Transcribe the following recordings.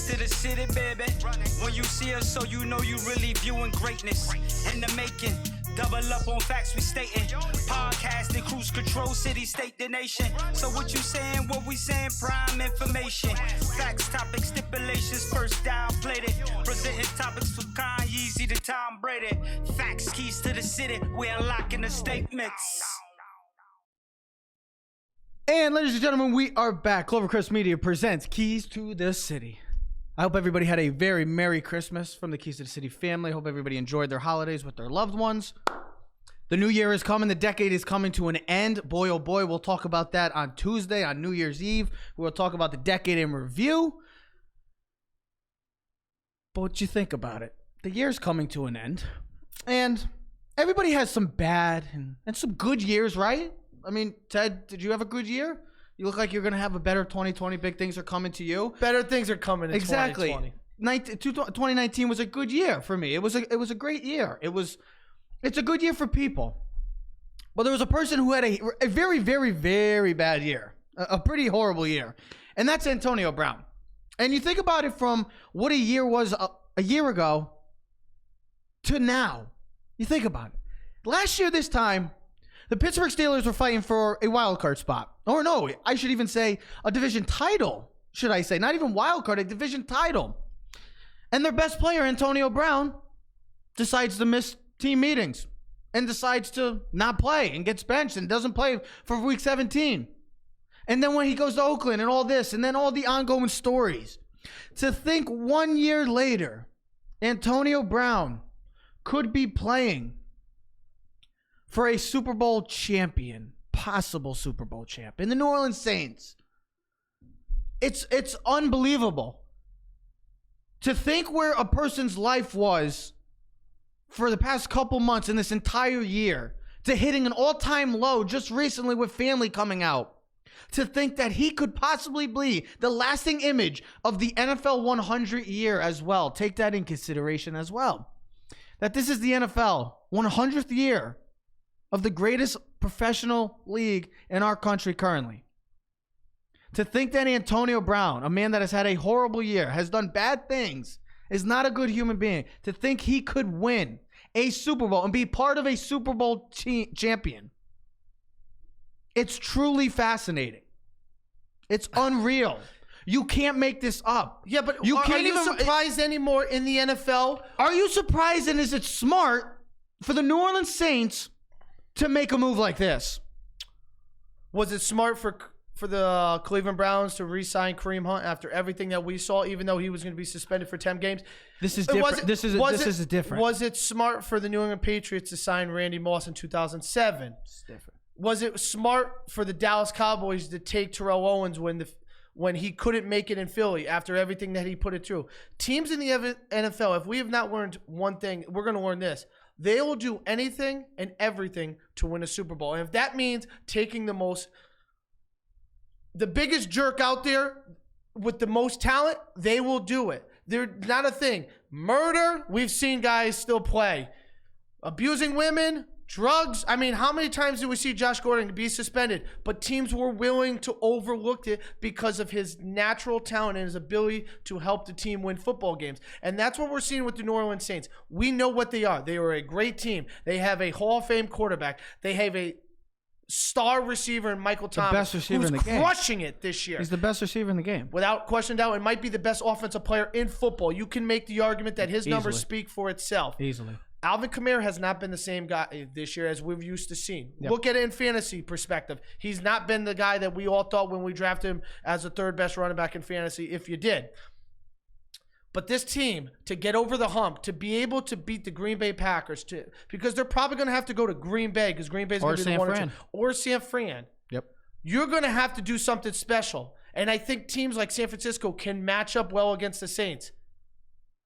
keys to the city, baby. When you see us, so you know you really viewing greatness in the making. Double up on facts we stating. Podcasting, cruise control, city, state, the nation. So what you saying, what we saying, prime information. Facts, topics, stipulations, first down, played it. Presenting topics from Kanye to Tom Brady. Facts, keys to the city, we unlocking the statements. And ladies and gentlemen, we are back. Clovercrest Media presents Keys to the City. I hope everybody had a very Merry Christmas from the Keys to the City family. I hope everybody enjoyed their holidays with their loved ones. The new year is coming. The decade is coming to an end. Boy, oh boy, we'll talk about that on Tuesday, on New Year's Eve. We'll talk about the decade in review. But what you think about it? The year's coming to an end. And everybody has some bad and some good years, right? I mean, Ted, did you have a good year? You look like you're going to have a better 2020. Big things are coming to you. Better things are coming in 2020. 2019 was a good year for me. It was a great year. It's a good year for people. Well, there was a person who had a very, very, very bad year. A pretty horrible year. And that's Antonio Brown. And you think about it from what a year was a year ago to now. You think about it. Last year this time, the Pittsburgh Steelers were fighting for a wild card spot. Or no, I should even say a division title, should I say. Not even wild card, a division title. And their best player, Antonio Brown, decides to miss team meetings and decides to not play and gets benched and doesn't play for week 17. And then when he goes to Oakland and all this and then all the ongoing stories. To think 1 year later, Antonio Brown could be playing for a Super Bowl champion, possible Super Bowl champion, the New Orleans Saints. It's unbelievable to think where a person's life was for the past couple months in this entire year, to hitting an all-time low just recently with family coming out, to think that he could possibly be the lasting image of the NFL 100 year as well. Take that in consideration as well. That this is the NFL 100th year of the greatest professional league in our country currently. To think that Antonio Brown, a man that has had a horrible year, has done bad things, is not a good human being, to think he could win a Super Bowl and be part of a Super Bowl champion. It's truly fascinating. It's unreal. You can't make this up. Yeah, but are you surprised anymore in the NFL? Are you surprised, and is it smart for the New Orleans Saints to make a move like this? Was it smart for the Cleveland Browns to re-sign Kareem Hunt after everything that we saw, even though he was going to be suspended for 10 games? This is different. This is different. Was it smart for the New England Patriots to sign Randy Moss in 2007? It's different. Was it smart for the Dallas Cowboys to take Terrell Owens when he couldn't make it in Philly after everything that he put it through? Teams in the NFL, if we have not learned one thing, we're going to learn this. They will do anything and everything to win a Super Bowl. And if that means taking the biggest jerk out there with the most talent, they will do it. They're not a thing. Murder, we've seen guys still play. Abusing women, drugs. I mean, how many times did we see Josh Gordon be suspended? But teams were willing to overlook it because of his natural talent and his ability to help the team win football games. And that's what we're seeing with the New Orleans Saints. We know what they are. They are a great team. They have a Hall of Fame quarterback. They have a star receiver in Michael Thomas, who's crushing it this year. He's the best receiver in the game. Without question, doubt, it might be the best offensive player in football. You can make the argument that his numbers speak for itself. Easily. Alvin Kamara has not been the same guy this year as we've used to seeing. Yep. Look at it in fantasy perspective. He's not been the guy that we all thought when we drafted him as the third best running back in fantasy, if you did. But this team, to get over the hump, to be able to beat the Green Bay Packers, because they're probably going to have to go to Green Bay because Green Bay's going to be the one or San Fran. Yep. You're going to have to do something special. And I think teams like San Francisco can match up well against the Saints.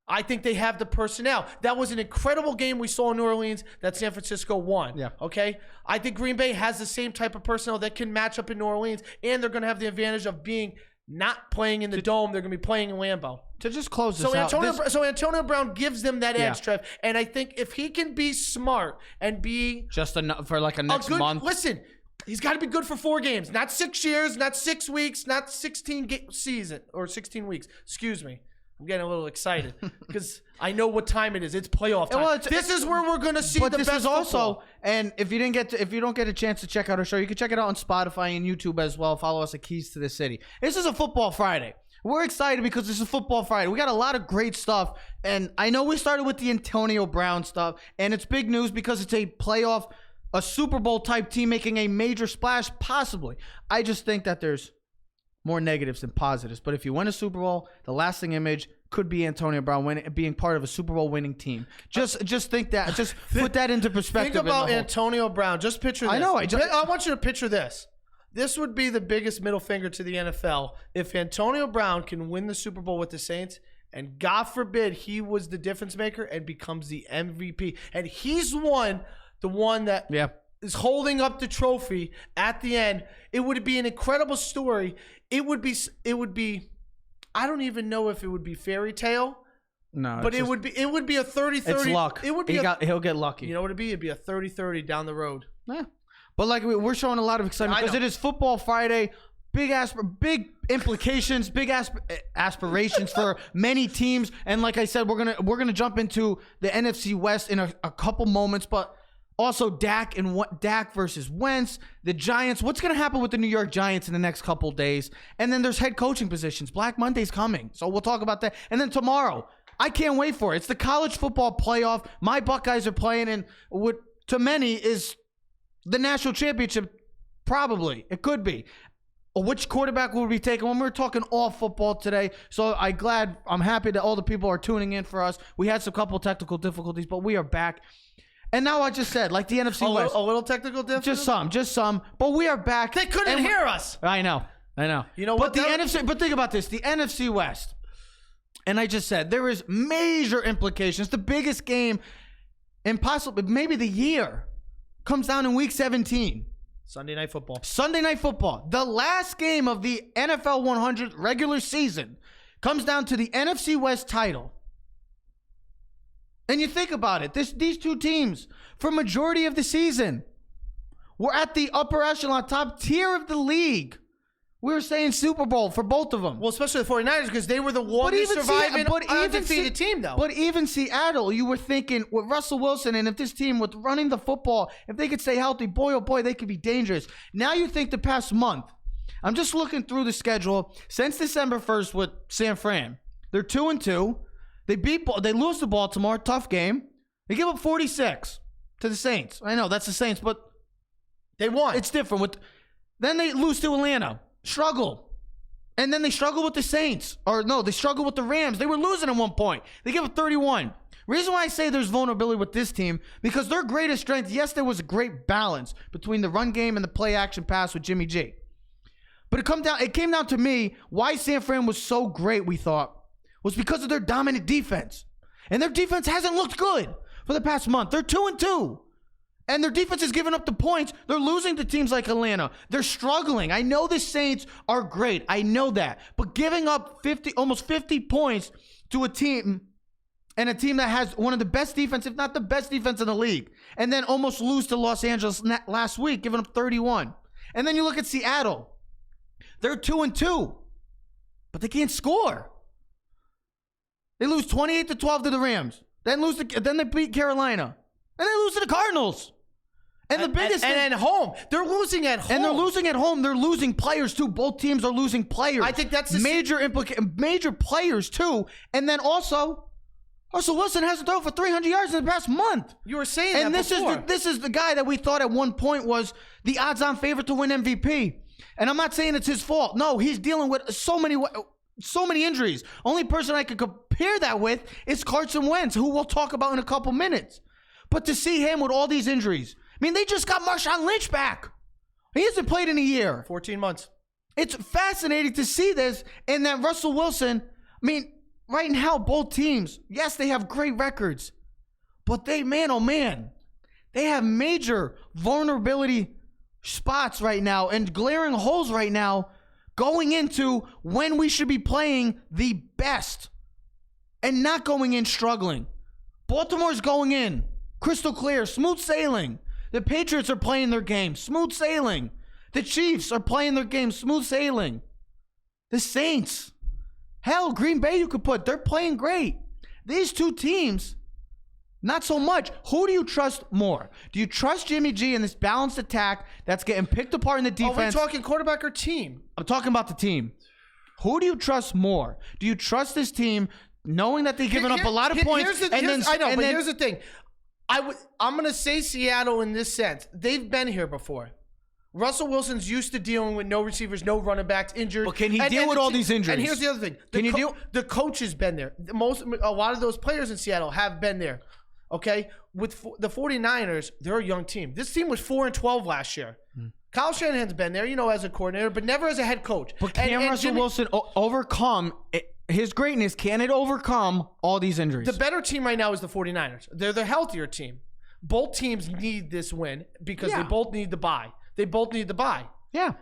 I think they have the personnel. That was an incredible game we saw in New Orleans that San Francisco won. Yeah. Okay? I think Green Bay has the same type of personnel that can match up in New Orleans, and they're going to have the advantage of being not playing in the Dome. They're going to be playing in Lambeau. To just close this out. So Antonio Brown gives them that edge, Trev. And I think if he can be smart and be just for like a next month. Listen, he's got to be good for 4 games, not 6 years, not 6 weeks, not 16 season or 16 weeks. Excuse me. I'm getting a little excited because I know what time it is. It's playoff time. Well, this is where we're going to see the this best is also, football. and if you don't get a chance to check out our show, you can check it out on Spotify and YouTube as well. Follow us at Keys to the City. This is a Football Friday. We're excited because this is Football Friday. We got a lot of great stuff, and I know we started with the Antonio Brown stuff, and it's big news because it's a Super Bowl type team making a major splash, possibly. I just think that there's more negatives than positives. But if you win a Super Bowl, the lasting image could be Antonio Brown being part of a Super Bowl winning team. Just think that. Just put that into perspective. Think about Antonio Brown. Just picture this. I know. I want you to picture this. This would be the biggest middle finger to the NFL if Antonio Brown can win the Super Bowl with the Saints, and God forbid he was the difference maker and becomes the MVP. And he's the one that is holding up the trophy at the end. It would be an incredible story. It would be I don't even know if it would be fairy tale. No, but it would be a 30-30. It's luck. It would be he'll get lucky. You know what it'd be? It'd be a 30-30 down the road. Yeah. But like we're showing a lot of excitement because it is Football Friday. Big implications, big aspirations for many teams. And like I said, we're gonna jump into the NFC West in a couple moments, but also Dak versus Wentz, the Giants. What's going to happen with the New York Giants in the next couple days? And then there's head coaching positions. Black Monday's coming, so we'll talk about that. And then tomorrow, I can't wait for it. It's the college football playoff. My Buckeyes are playing in what to many is the national championship. Probably. It could be. Which quarterback will we be taking? When we're talking all football today. So I'm happy that all the people are tuning in for us. We had some couple technical difficulties, but we are back. And now I just said, like the NFC West. A little technical difference? Just some. But we are back. They couldn't hear us. I know. You know what? But think about this. The NFC West. And I just said, there is major implications. The biggest game in possibly maybe the year comes down in Week 17. Sunday Night Football. The last game of the NFL 100 regular season comes down to the NFC West title. And you think about it, these two teams, for majority of the season, were at the upper echelon, top tier of the league. We were saying Super Bowl for both of them. Well, especially the 49ers because they were the longest surviving undefeated team, though. But even Seattle, you were thinking with Russell Wilson, and if this team was running the football, if they could stay healthy, boy, oh boy, they could be dangerous. Now you think the past month, I'm just looking through the schedule. Since December 1st with San Fran, they're 2-2. They lose to Baltimore, tough game. They give up 46 to the Saints. I know that's the Saints, but they won. It's different. Then they lose to Atlanta, struggle, and then they struggle with the Saints. They struggle with the Rams. They were losing at one point. They give up 31. Reason why I say there's vulnerability with this team because their greatest strength. Yes, there was a great balance between the run game and the play action pass with Jimmy G. But it came down to me why San Fran was so great. We thought. Was because of their dominant defense. And their defense hasn't looked good for the past month. They're 2-2. And their defense is giving up the points. They're losing to teams like Atlanta. They're struggling. I know the Saints are great. I know that. But giving up almost 50 points to a team and a team that has one of the best defense, if not the best defense in the league, and then almost lose to Los Angeles last week, giving up 31. And then you look at Seattle. They're 2-2. But they can't score. They lose 28-12 to the Rams. Then they beat Carolina. And they lose to the Cardinals. And the biggest thing, at home. They're losing at home. And they're losing at home. They're losing players too. Both teams are losing players. I think that's major players too. And then also, Russell Wilson hasn't thrown for 300 yards in the past month. You were saying that before. This is the guy that we thought at one point was the odds-on favorite to win MVP. And I'm not saying it's his fault. No, he's dealing with so many injuries. Only person I could compare that with is Carson Wentz, who we'll talk about in a couple minutes. But to see him with all these injuries, I mean, they just got Marshawn Lynch back. He hasn't played in a year. 14 months. It's fascinating to see this, and that Russell Wilson, I mean, right now, both teams, yes, they have great records, but they have major vulnerability spots right now and glaring holes right now going into when we should be playing the best and not going in struggling. Baltimore's going in crystal clear, smooth sailing. The Patriots are playing their game, smooth sailing. The Chiefs are playing their game, smooth sailing. The Saints, Hell, Green Bay you could put. They're playing great. These two teams, not so much. Who do you trust more? Do you trust Jimmy G in this balanced attack that's getting picked apart in the defense? Are we talking quarterback or team? I'm talking about the team. Who do you trust more? Do you trust this team knowing that they've given up a lot of points? Here's the thing. I'm going to say Seattle in this sense. They've been here before. Russell Wilson's used to dealing with no receivers, no running backs, injured. But can he deal with all these injuries? And here's the other thing. The coach has been there. A lot of those players in Seattle have been there. Okay? With the 49ers, they're a young team. This team was 4-12 last year. Kyle Shanahan's been there, as a coordinator, but never as a head coach. But can Russell Wilson overcome his greatness? Can it overcome all these injuries? The better team right now is the 49ers. They're the healthier team. Both teams need this win because they both need the bye. They both need the bye. Yeah.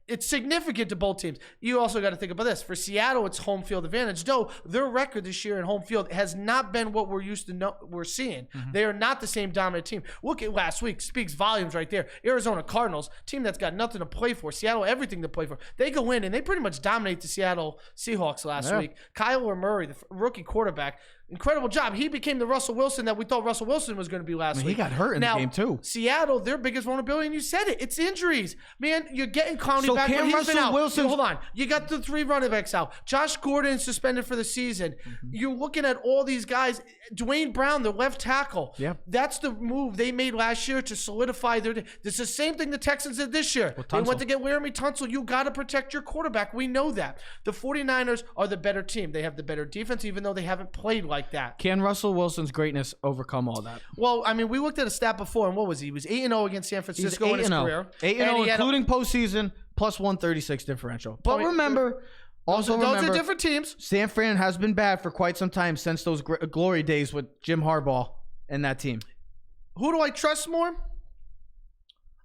It's significant to both teams. You also got to think about this. For Seattle, it's home field advantage. Though their record this year in home field has not been what we're seeing. They are not the same dominant team. Look at last week. Speaks volumes right there. Arizona Cardinals, team that's got nothing to play for. Seattle, everything to play for. They go in and they pretty much dominate the Seattle Seahawks last week. Kyler Murray, the rookie quarterback, incredible job. He became the Russell Wilson that we thought Russell Wilson was going to be last week. He got hurt in the game too. Seattle, their biggest vulnerability, and you said it, it's injuries. Man, you're getting Clowney back. Can Russell Wilson? Hold on. You got the 3 running backs out. Josh Gordon suspended for the season. You're looking at all these guys. Dwayne Brown, the left tackle. Yeah. That's the move they made last year to solidify their. This is the same thing the Texans did this year. They went to get Laramie Tunsil. You got to protect your quarterback. We know that. The 49ers are the better team. They have the better defense, even though they haven't played like that. Can Russell Wilson's greatness overcome all that? Well, I mean, we looked at a stat before, and what was he? He was 8-0 against San Francisco in his career. 8-0, including postseason, plus 136 differential. But remember, those are different teams. San Fran has been bad for quite some time since those glory days with Jim Harbaugh and that team. Who do I trust more?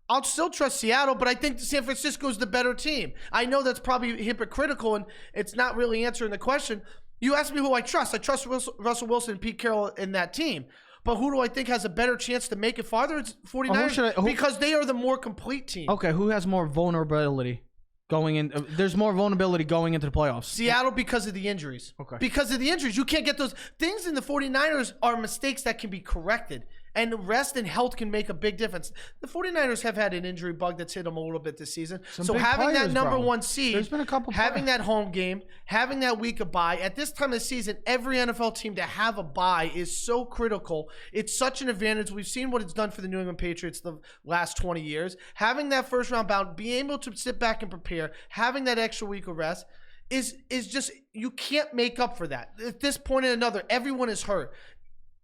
I'll still trust Seattle, but I think San Francisco is the better team. I know that's probably hypocritical, and it's not really answering the question. You asked me who I trust. I trust Russell Wilson and Pete Carroll in that team. But who do I think has a better chance to make it farther? It's 49ers because they are the more complete team. Okay, who has more vulnerability going in? There's more vulnerability going into the playoffs. Seattle because of the injuries. Okay. Because of the injuries. You can't get those. Things in the 49ers are mistakes that can be corrected. And rest and health can make a big difference. The 49ers have had an injury bug that's hit them a little bit this season. So having that number one seed, there's been a couple having that home game, having that week of bye, at this time of the season, every NFL team to have a bye is so critical. It's such an advantage. We've seen what it's done for the New England Patriots the last 20 years. Having that first round bound, being able to sit back and prepare, having that extra week of rest is just, you can't make up for that. At this point or another, everyone is hurt.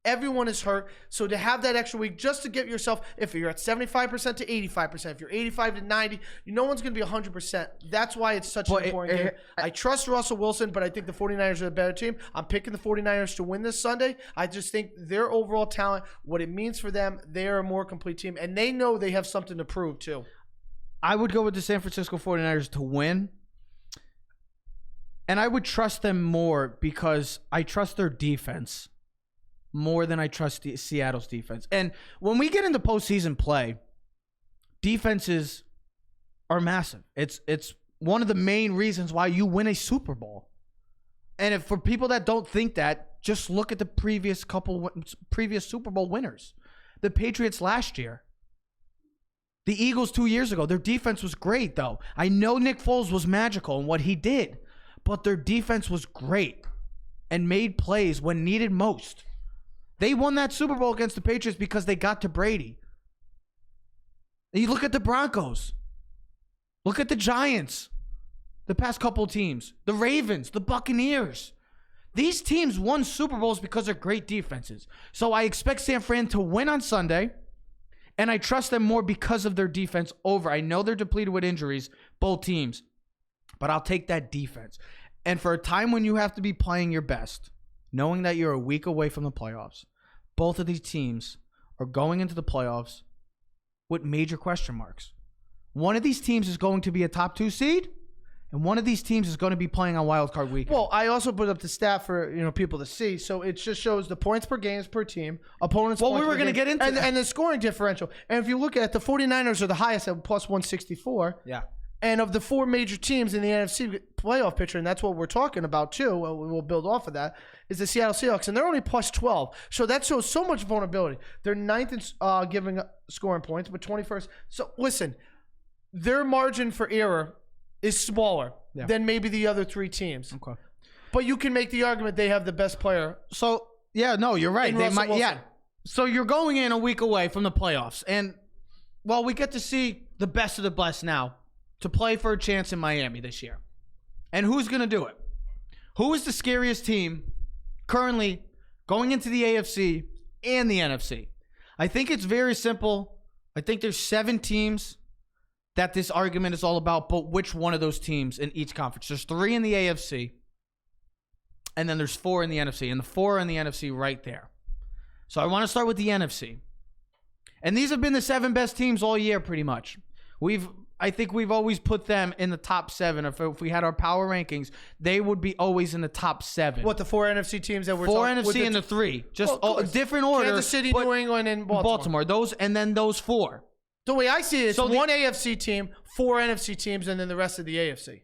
Everyone is hurt. So to have that extra week just to get yourself, if you're at 75% to 85%, if you're 85 to 90, no one's going to be 100%. That's why it's such an important game. I trust Russell Wilson, but I think the 49ers are a better team. I'm picking the 49ers to win this Sunday. I just think their overall talent, what it means for them, they're a more complete team. And they know they have something to prove too. I would go with the San Francisco 49ers to win. And I would trust them more because I trust their defense more than I trust Seattle's defense. And when we get into postseason play, defenses are massive. It's one of the main reasons why you win a Super Bowl. And if for people that don't think that, just look at the previous Super Bowl winners. The Patriots last year. The Eagles 2 years ago. Their defense was great, though. I know Nick Foles was magical in what he did, but their defense was great and made plays when needed most. They won that Super Bowl against the Patriots because they got to Brady. And you look at the Broncos. Look at the Giants. The past couple teams. The Ravens. The Buccaneers. These teams won Super Bowls because of great defenses. So I expect San Fran to win on Sunday. And I trust them more because of their defense over. I know they're depleted with injuries, both teams. But I'll take that defense. And for a time when you have to be playing your best, knowing that you're a week away from the playoffs, both of these teams are going into the playoffs with major question marks. One of these teams is going to be a top 2 seed, and one of these teams is going to be playing on wild card weekend. Well, I also put up the stat for people to see, so it just shows the points per games per team, opponents. Well, we were going to get into and the scoring differential. And if you look at it, the 49ers are the highest at plus 164. Yeah. And of the 4 major teams in the NFC playoff picture, and that's what we're talking about too, we'll build off of that, is the Seattle Seahawks. And they're only plus 12. So that shows so much vulnerability. They're 9th in giving scoring points, but 21st. So listen, their margin for error is smaller than maybe the other 3 teams. Okay. But you can make the argument they have the best player. So, yeah, no, you're right. They might, Wilson. So you're going in a week away from the playoffs. And, well, we get to see the best of the best now to play for a chance in Miami this year. And who's going to do it? Who is the scariest team currently going into the AFC and the NFC? I think it's very simple. I think there's 7 teams that this argument is all about, but which one of those teams in each conference? There's 3 in the AFC, and then there's 4 in the NFC, and the 4 in the NFC right there. So I want to start with the NFC. And these have been the 7 best teams all year pretty much. I think we've always put them in the top 7. If we had our power rankings, they would be always in the top 7. What, the 4 NFC teams that we're 4 talking NFC and the 3. Just a different order. Kansas City, New England, and Baltimore. Those, and then those 4. The way I see it, it's So one AFC team, 4 NFC teams, and then the rest of the AFC.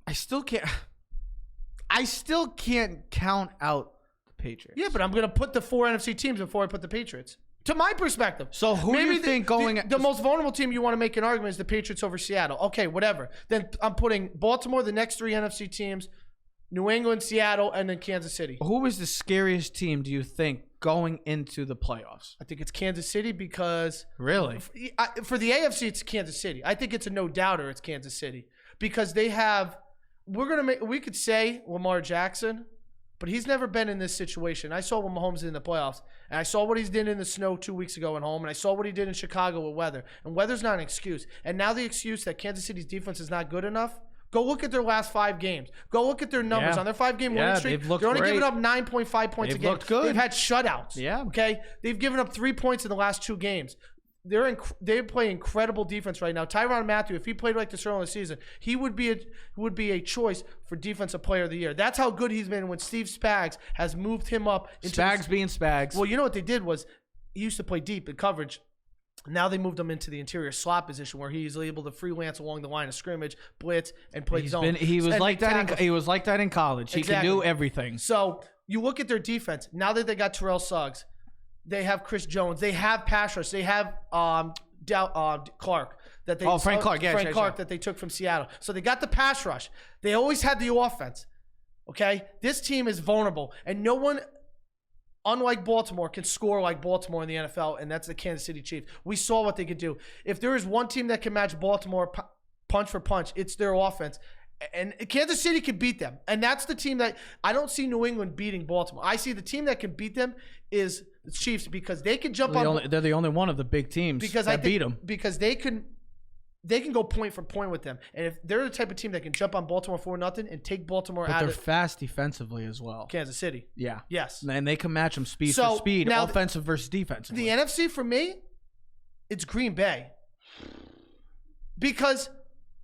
I still can't count out the Patriots. Yeah, but I'm going to put the 4 NFC teams before I put the Patriots. To my perspective. So who do you think the most vulnerable team you want to make an argument is the Patriots over Seattle. Okay, whatever. Then I'm putting Baltimore, the next 3 NFC teams, New England, Seattle, and then Kansas City. Who is the scariest team, do you think, going into the playoffs? I think it's Kansas City because... Really? For the AFC, it's Kansas City. I think it's a no-doubter it's Kansas City. Because they have... We could say Lamar Jackson... But he's never been in this situation. I saw when Mahomes did in the playoffs, and I saw what he's did in the snow 2 weeks ago at home, and I saw what he did in Chicago with weather. And weather's not an excuse. And now the excuse that Kansas City's defense is not good enough, go look at their last 5 games. Go look at their numbers on their 5-game winning streak. They're only giving up 9.5 points a game. Looked good. They've had shutouts. Yeah. Okay? They've given up 3 points in the last 2 games. They play incredible defense right now. Tyrann Mathieu, if he played like this early in the season, he would be a choice for Defensive Player of the Year. That's how good he's been when Steve Spags has moved him up. Spags being Spags. Well, you know what they did was he used to play deep in coverage. Now they moved him into the interior slot position where he's able to freelance along the line of scrimmage, blitz, and play zone. He was like that in college. He can do everything. So you look at their defense. Now that they got Terrell Suggs, they have Chris Jones. They have pass rush. They have Clark. That they Frank Clark. Yeah, Frank Clark that they took from Seattle. So they got the pass rush. They always had the offense. Okay? This team is vulnerable. And no one, unlike Baltimore, can score like Baltimore in the NFL, and that's the Kansas City Chiefs. We saw what they could do. If there is one team that can match Baltimore punch for punch, it's their offense. And Kansas City could beat them. And that's the team that I don't see New England beating Baltimore. I see the team that can beat them is the Chiefs because they can jump on. They're the only one of the big teams that beat them. Because they can go point for point with them. And if they're the type of team that can jump on Baltimore 4-0 and take Baltimore out of. But they're fast defensively as well. Kansas City. Yeah. Yes. And they can match them speed for speed, offensive versus defensive. The NFC for me, it's Green Bay. Because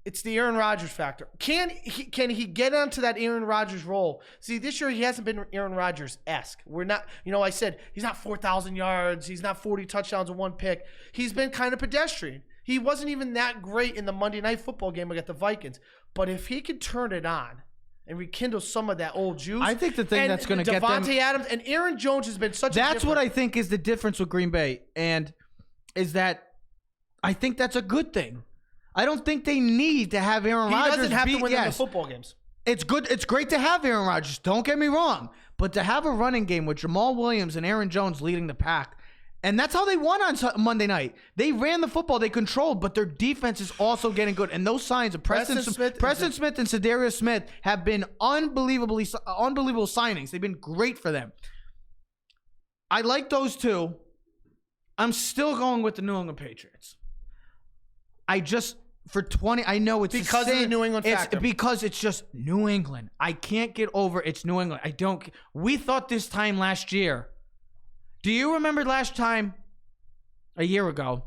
it's the Aaron Rodgers factor. Can he get onto that Aaron Rodgers role? See, this year he hasn't been Aaron Rodgers-esque. We're not, I said he's not 4,000 yards. He's not 40 touchdowns and 1 pick. He's been kind of pedestrian. He wasn't even that great in the Monday Night Football game against the Vikings. But if he could turn it on and rekindle some of that old juice. I think the thing that's going to get them. Devontae Adams and Aaron Jones has been such a That's what I think is the difference with Green Bay. And is that I think that's a good thing. I don't think they need to have Aaron Rodgers. He doesn't have to win them the football games. It's good. It's great to have Aaron Rodgers. Don't get me wrong. But to have a running game with Jamal Williams and Aaron Jones leading the pack, and that's how they won on Monday night. They ran the football. They controlled, but their defense is also getting good. And those signs of Preston Smith and Zadarius Smith have been unbelievable signings. They've been great for them. I like those two. I'm still going with the New England Patriots. I know it's because of the New England factor. Because it's just New England. I can't get over it's New England. We thought this time last year. Do you remember last time, a year ago,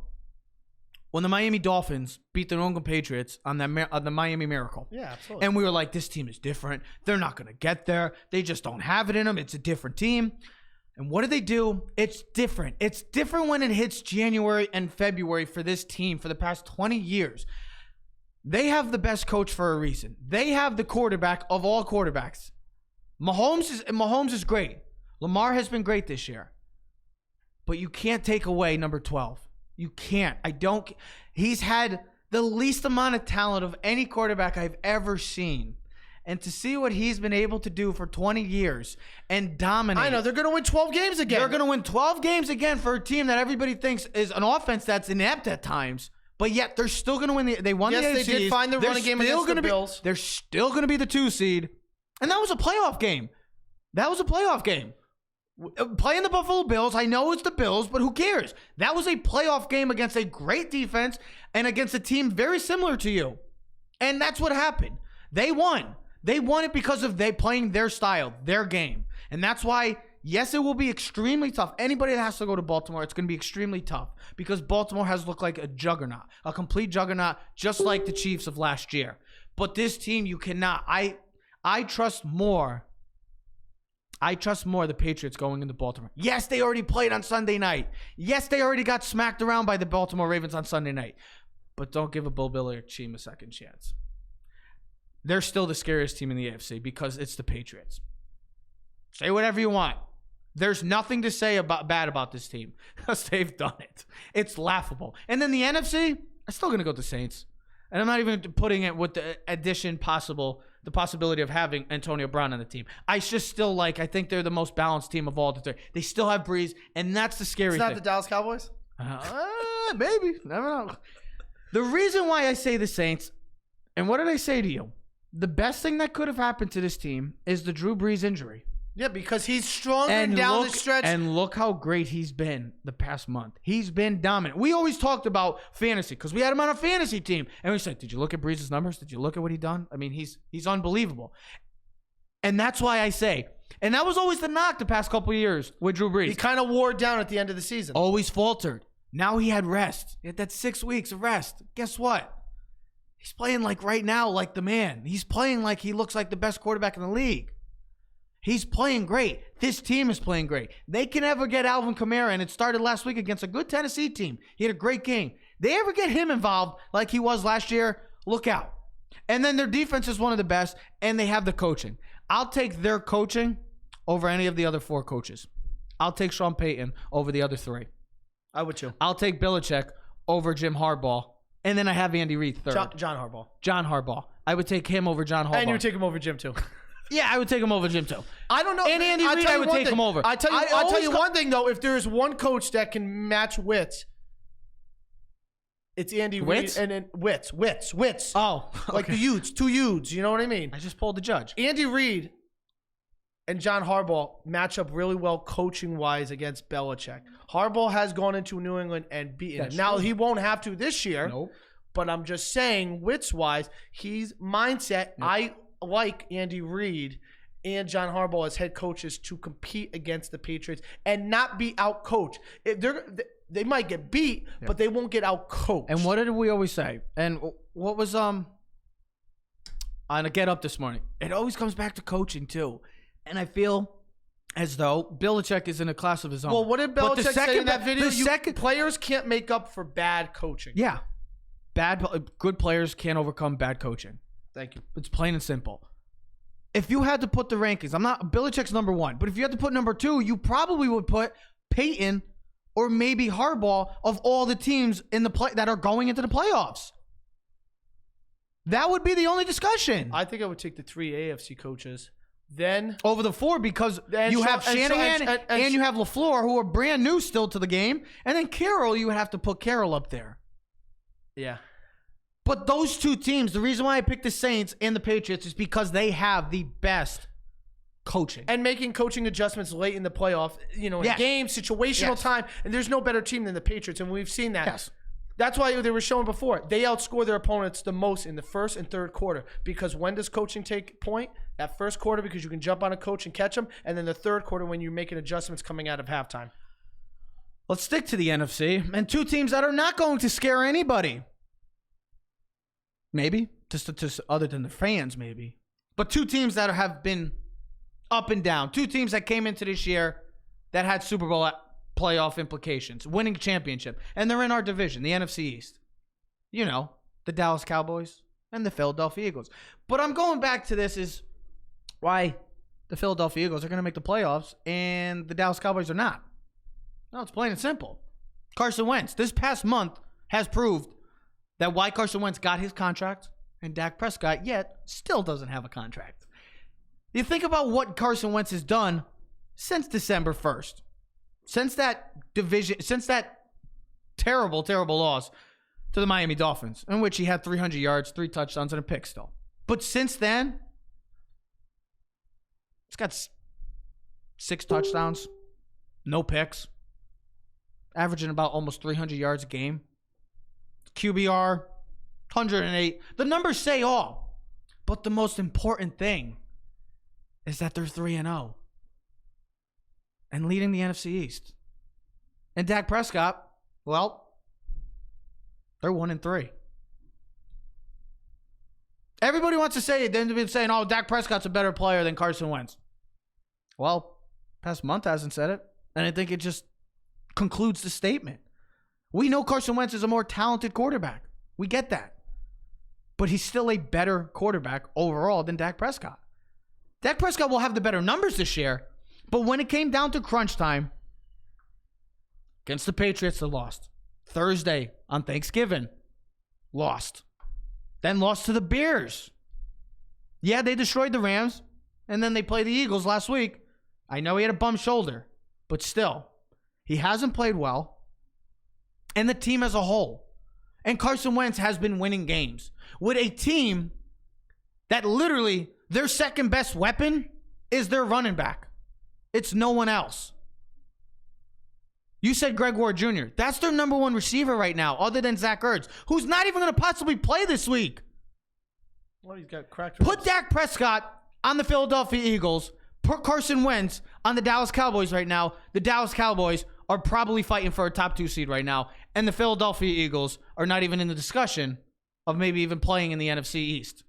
when the Miami Dolphins beat the New England Patriots on the Miami Miracle? Yeah, absolutely. And we were like, this team is different. They're not going to get there. They just don't have it in them. It's a different team. And what do? It's different. It's different when it hits January and February for this team for the past 20 years. They have the best coach for a reason. They have the quarterback of all quarterbacks. Mahomes is great. Lamar has been great this year. But you can't take away number 12. You can't. He's had the least amount of talent of any quarterback I've ever seen. And to see what he's been able to do for 20 years and dominate. I know. They're going to win 12 games again. They're going to win 12 games again for a team that everybody thinks is an offense that's inept at times. But yet they're still going to win. They won the AFC. Yes, they did find the running game against the Bills. They're still going to be the 2 seed. And that was a playoff game. Playing the Buffalo Bills, I know it's the Bills, but who cares? That was a playoff game against a great defense and against a team very similar to you. And that's what happened. They won. They won it because of they playing their style, their game. And that's why, yes, it will be extremely tough. Anybody that has to go to Baltimore, it's going to be extremely tough because Baltimore has looked like a juggernaut, a complete juggernaut, just like the Chiefs of last year. But this team, you cannot. I trust more. I trust more the Patriots going into Baltimore. Yes, they already played on Sunday night. Yes, they already got smacked around by the Baltimore Ravens on Sunday night. But don't give a Bill Belichick team a second chance. They're still the scariest team in the AFC because it's the Patriots. Say whatever you want. There's nothing to say bad about this team because they've done it. It's laughable. And then the NFC, I'm still going to go with the Saints. And I'm not even putting it with the the possibility of having Antonio Brown on the team. I just still I think they're the most balanced team of all the three. They still have Breeze, and that's the scary thing. It's not the Dallas Cowboys? Maybe. Never know. The reason why I say the Saints, and what did I say to you? The best thing that could have happened to this team is the Drew Brees injury. Yeah, because he's stronger down the stretch. And look how great he's been the past month. He's been dominant. We always talked about fantasy because we had him on a fantasy team. And we said, did you look at Brees' numbers? Did you look at what he done? I mean, he's unbelievable. And that's why I say, and that was always the knock the past couple of years with Drew Brees. He kind of wore down at the end of the season. Always faltered. Now he had rest. He had that 6 weeks of rest. Guess what? He's playing right now like the man. He's playing like he looks like the best quarterback in the league. He's playing great. This team is playing great. They can ever get Alvin Kamara, and it started last week against a good Tennessee team. He had a great game. They ever get him involved like he was last year, look out. And then their defense is one of the best, and they have the coaching. I'll take their coaching over any of the other 4 coaches. I'll take Sean Payton over the other 3. I would too. I'll take Belichick over Jim Harbaugh. And then I have Andy Reid third. John Harbaugh. John Harbaugh. I would take him over John Harbaugh. And you would take him over Jim too. Yeah, I would take him over Jim too. I don't know. And Andy Reid, I would take him over. I'll tell you one thing though. If there is one coach that can match Witz, it's Andy Reid. And then Witz. Oh, okay. Like the Utes, 2 Utes. You know what I mean? I just pulled the judge. Andy Reid and John Harbaugh match up really well coaching-wise against Belichick. Harbaugh has gone into New England and beaten him. Now, he won't have to this year. Nope. But I'm just saying, Witz-wise, he's mindset. Yep. I like Andy Reid and John Harbaugh as head coaches to compete against the Patriots and not be out-coached. They might get beat, but they won't get out-coached. And what did we always say? And what was on a Get Up this morning? It always comes back to coaching, too. And I feel as though Belichick is in a class of his own. Well, what did Belichick say in that video? Players can't make up for bad coaching. Yeah. Good players can't overcome bad coaching. Thank you. It's plain and simple. If you had to put the rankings, Belichick's number 1, but if you had to put number 2, you probably would put Peyton or maybe Harbaugh of all the teams in that are going into the playoffs. That would be the only discussion. I think I would take the 3 AFC coaches. Then over the 4 because you have Shanahan and you have LaFleur who are brand new still to the game, and then Carroll, you would have to put Carroll up there. Yeah. But those 2 teams, the reason why I picked the Saints and the Patriots is because they have the best coaching. And making coaching adjustments late in the playoff, in game, situational time, and there's no better team than the Patriots, and we've seen that. Yes. That's why they were showing before. They outscore their opponents the most in the first and third quarter. Because when does coaching take point? That first quarter, because you can jump on a coach and catch them. And then the third quarter when you're making adjustments coming out of halftime. Let's stick to the NFC. And 2 teams that are not going to scare anybody. Maybe. Just other than the fans, maybe. But 2 teams that have been up and down. 2 teams that came into this year that had Super Bowl playoff implications, winning a championship, and they're in our division, the NFC East. You know, the Dallas Cowboys and the Philadelphia Eagles. But I'm going back to this is why the Philadelphia Eagles are going to make the playoffs and the Dallas Cowboys are not. No, it's plain and simple. Carson Wentz, this past month, has proved that why Carson Wentz got his contract and Dak Prescott yet still doesn't have a contract. You think about what Carson Wentz has done since December 1st. Since that terrible, terrible loss to the Miami Dolphins, in which he had 300 yards, 3 touchdowns, and a pick still. But since then, he's got 6 touchdowns, no picks, averaging about almost 300 yards a game. QBR, 108. The numbers say all. But the most important thing is that they're 3-0 and leading the NFC East. And Dak Prescott, well, they're 1-3. Everybody wants to say it. They've been saying, oh, Dak Prescott's a better player than Carson Wentz. Well, past month hasn't said it. And I think it just concludes the statement. We know Carson Wentz is a more talented quarterback. We get that. But he's still a better quarterback overall than Dak Prescott. Dak Prescott will have the better numbers this year. But when it came down to crunch time, against the Patriots, they lost. Thursday on Thanksgiving, lost. Then lost to the Bears. Yeah, they destroyed the Rams, and then they played the Eagles last week. I know he had a bum shoulder, but still, he hasn't played well. And the team as a whole. And Carson Wentz has been winning games with a team that literally their second best weapon is their running back. It's no one else. You said Greg Ward Jr. That's their number one receiver right now, other than Zach Ertz, who's not even going to possibly play this week. Well, he's got cracked. Put Dak Prescott on the Philadelphia Eagles. Put Carson Wentz on the Dallas Cowboys right now. The Dallas Cowboys are probably fighting for a top 2 seed right now. And the Philadelphia Eagles are not even in the discussion of maybe even playing in the NFC East.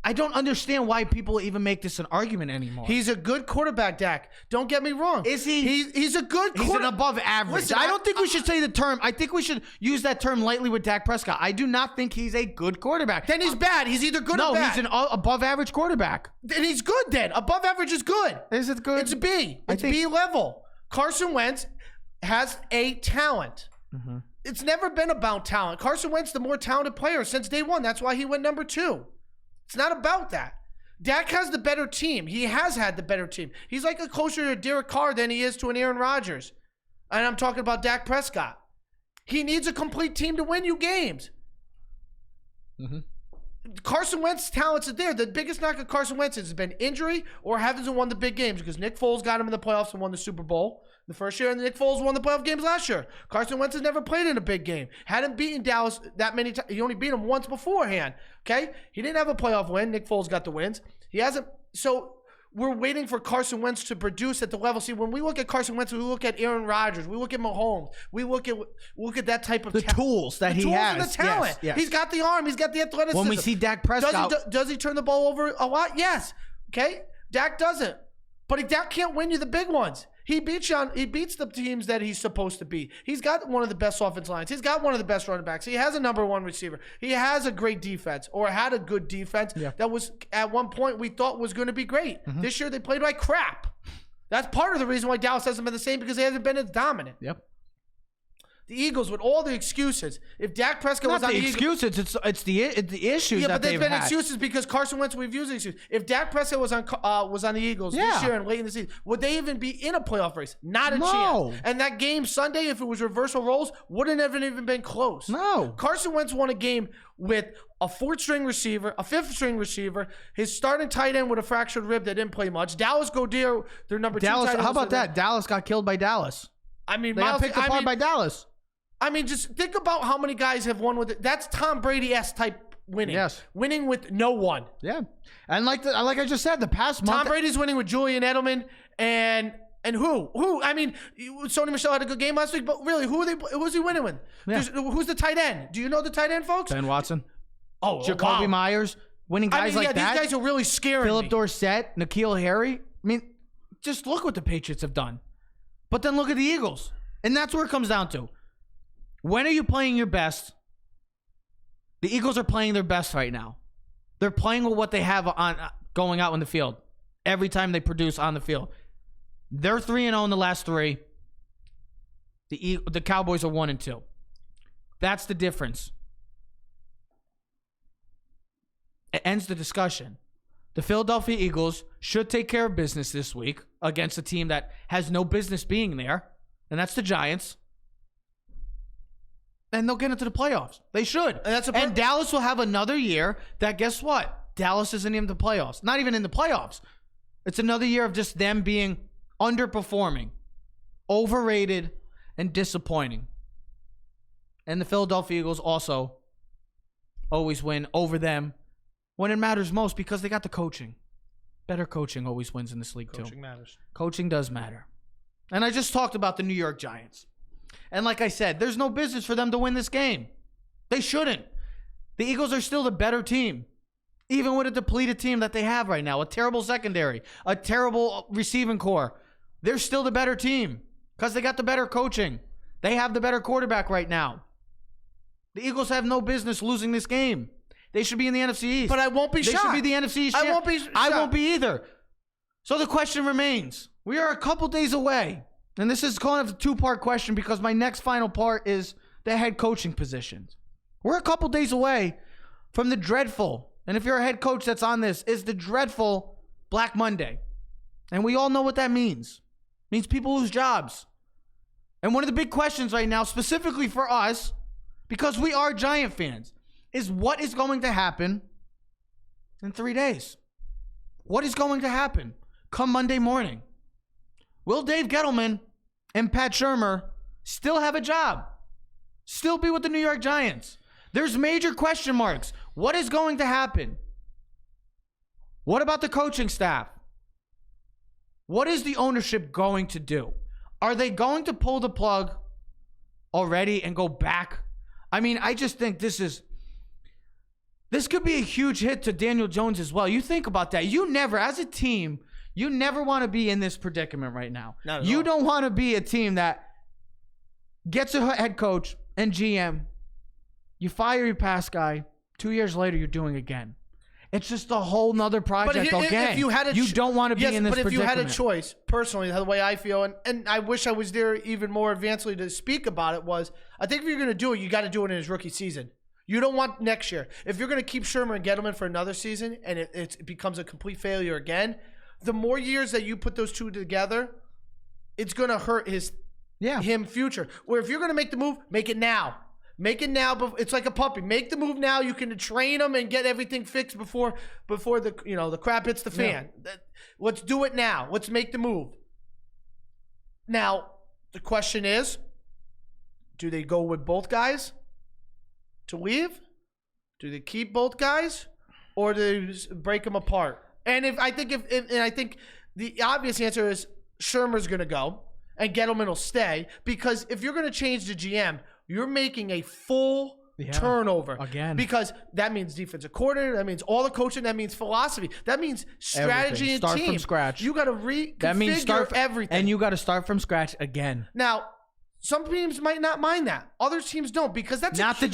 I don't understand why people even make this an argument anymore. He's a good quarterback, Dak. Don't get me wrong. Is he? He's a good quarterback. He's an above average. Listen, I don't think we should say the term. I think we should use that term lightly with Dak Prescott. I do not think he's a good quarterback. Then he's bad. He's either good or bad. No, he's an above average quarterback. Then he's good then. Above average is good. Is it good? It's B. It's B level. Carson Wentz has a talent. Mm-hmm. It's never been about talent. Carson Wentz, the more talented player since day one. That's why he went number 2. It's not about that. Dak has the better team. He has had the better team. He's like a closer to Derek Carr than he is to an Aaron Rodgers. And I'm talking about Dak Prescott. He needs a complete team to win you games. Mm-hmm. Carson Wentz's talents are there. The biggest knock of Carson Wentz has been injury or hasn't won the big games because Nick Foles got him in the playoffs and won the Super Bowl the first year, and Nick Foles won the playoff games last year. Carson Wentz has never played in a big game. Hadn't beaten Dallas that many times. He only beat him once beforehand. Okay? He didn't have a playoff win. Nick Foles got the wins. He hasn't. So we're waiting for Carson Wentz to produce at the level. See, when we look at Carson Wentz, we look at Aaron Rodgers, we look at Mahomes, we look at that type of the tools that he has, and the talent. Yes, yes. He's got the arm, he's got the athleticism. When we see Dak Prescott, does he turn the ball over a lot? Yes. Okay, Dak doesn't, but Dak can't win you the big ones. He beats the teams that he's supposed to beat. He's got one of the best offensive lines. He's got one of the best running backs. He has a number 1 receiver. He has a great defense, or had a good defense that was at one point we thought was going to be great. Mm-hmm. This year they played like crap. That's part of the reason why Dallas hasn't been the same, because they haven't been as dominant. Yep. The Eagles, with all the excuses, if Dak Prescott was on the excuses, it's the issues. Yeah, that but there's been had. excuses because Carson Wentz. We've used the excuse. If Dak Prescott was on the Eagles this year and late in the season, would they even be in a playoff race? Not a chance. And that game Sunday, if it was reversal roles, wouldn't have even been close. No. Carson Wentz won a game with a 4th-string receiver, a 5th-string receiver, his starting tight end with a fractured rib that didn't play much. Dallas Goedert, their number 2 tight end. How about that? Dallas got killed by Dallas. I mean, they got picked apart by Dallas. I mean, just think about how many guys have won with it. That's Tom Brady-esque type winning. Yes. Winning with no one. Yeah. And like I just said, the past month. Tom Brady's winning with Julian Edelman and who? Who? I mean, Sony Michel had a good game last week, but really, who's he winning with? Yeah. Who's the tight end? Do you know the tight end, folks? Ben Watson. Oh, Jacoby Myers. Winning guys like that. These guys are really scaring Philip me. Dorsett, N'Keal Harry. I mean, just look what the Patriots have done. But then look at the Eagles. And that's where it comes down to. When are you playing your best? The Eagles are playing their best right now. They're playing with what they have on going out on the field every time they produce on the field. They're 3-0 in the last 3. The Cowboys are 1-2. That's the difference. It ends the discussion. The Philadelphia Eagles should take care of business this week against a team that has no business being there, and that's the Giants. And they'll get into the playoffs. They should. And Dallas will have another year that, guess what? Dallas isn't in the playoffs. Not even in the playoffs. It's another year of just them being underperforming, overrated, and disappointing. And the Philadelphia Eagles also always win over them when it matters most because they got the coaching. Better coaching always wins in this league too. Coaching matters. Coaching does matter. And I just talked about the New York Giants. And like I said, there's no business for them to win this game. They shouldn't. The Eagles are still the better team. Even with a depleted team that they have right now, a terrible secondary, a terrible receiving core, they're still the better team because they got the better coaching. They have the better quarterback right now. The Eagles have no business losing this game. They should be in the NFC East. But I won't be shocked. They should be the NFC East. I won't be shocked. I won't be either. So the question remains. We are a couple days away. And this is kind of a two-part question because my next final part is the head coaching positions. We're a couple days away from the dreadful, and if you're a head coach that's on this, is the dreadful Black Monday. And we all know what that means. It means people lose jobs. And one of the big questions right now, specifically for us, because we are Giant fans, is what is going to happen in 3 days? What is going to happen come Monday morning? Will Dave Gettleman and Pat Shurmur still have a job? Still be with the New York Giants? There's major question marks. What is going to happen? What about the coaching staff? What is the ownership going to do? Are they going to pull the plug already and go back? I mean, I just think this could be a huge hit to Daniel Jones as well. You think about that. You never, as a team, you never want to be in this predicament right now. You don't want to be a team that gets a head coach and GM. You fire your past guy. 2 years later, you're doing again. It's just a whole nother project again. If you had you don't want to be in this predicament. But if you had a choice, personally, the way I feel, and I wish I was there even more advancedly to speak about it, was I think if you're going to do it, you got to do it in his rookie season. You don't want next year. If you're going to keep Shurmur and Gettleman for another season and it becomes a complete failure again, the more years that you put those two together, it's going to hurt him future. Where if you're going to make the move, make it now. Make it now. It's like a puppy. Make the move now. You can train them and get everything fixed before the crap hits the fan. Yeah. Let's do it now. Let's make the move. Now, the question is, do they go with both guys to leave? Do they keep both guys, or do they break them apart? And I think the obvious answer is Shurmur's going to go and Gettleman will stay, because if you're going to change the GM, you're making a full turnover again, because that means defensive coordinator, that means all the coaching, that means philosophy, that means strategy and start team. From scratch. You got to reconfigure everything, and you got to start from scratch again. Now, some teams might not mind that. Other teams don't, because that's not the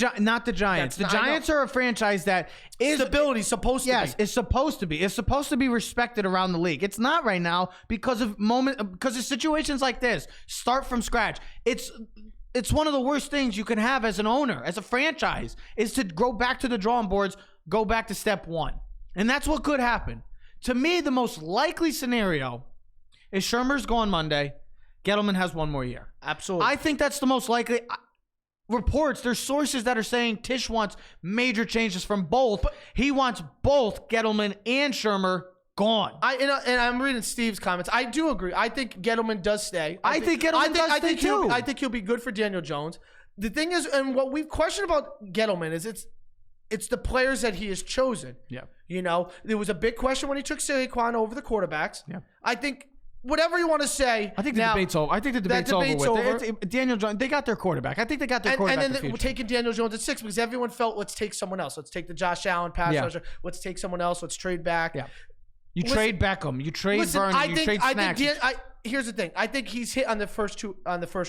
Giants. The Giants are a franchise that is stability supposed to be. Yes, it's supposed to be. It's supposed to be respected around the league. It's not right now because of situations like this. Start from scratch. It's one of the worst things you can have as an owner, as a franchise, is to go back to the drawing boards, go back to step one. And that's what could happen. To me, the most likely scenario is Shurmur's gone Monday. Gettleman has one more year. Absolutely. I think that's the most likely. Reports, there's sources that are saying Tisch wants major changes from both. But he wants both Gettleman and Shurmur gone. And I'm reading Steve's comments. I do agree. I think Gettleman does stay. I think Gettleman does stay too. I think he'll be good for Daniel Jones. The thing is, and what we've questioned about Gettleman is it's the players that he has chosen. Yeah. You know, there was a big question when he took Saquon over the quarterbacks. Yeah. I think whatever you want to say. I think the debate's over. I think the debate's over. Daniel Jones, they got their quarterback. I think they got their quarterback. And then we're taking Daniel Jones at 6 because everyone felt, let's take someone else. Let's take the Josh Allen pass rusher. Let's take someone else. Let's trade back. Yeah. You trade Beckham. You trade Vernon. You trade Snacks. Here's the thing. I think he's hit on the first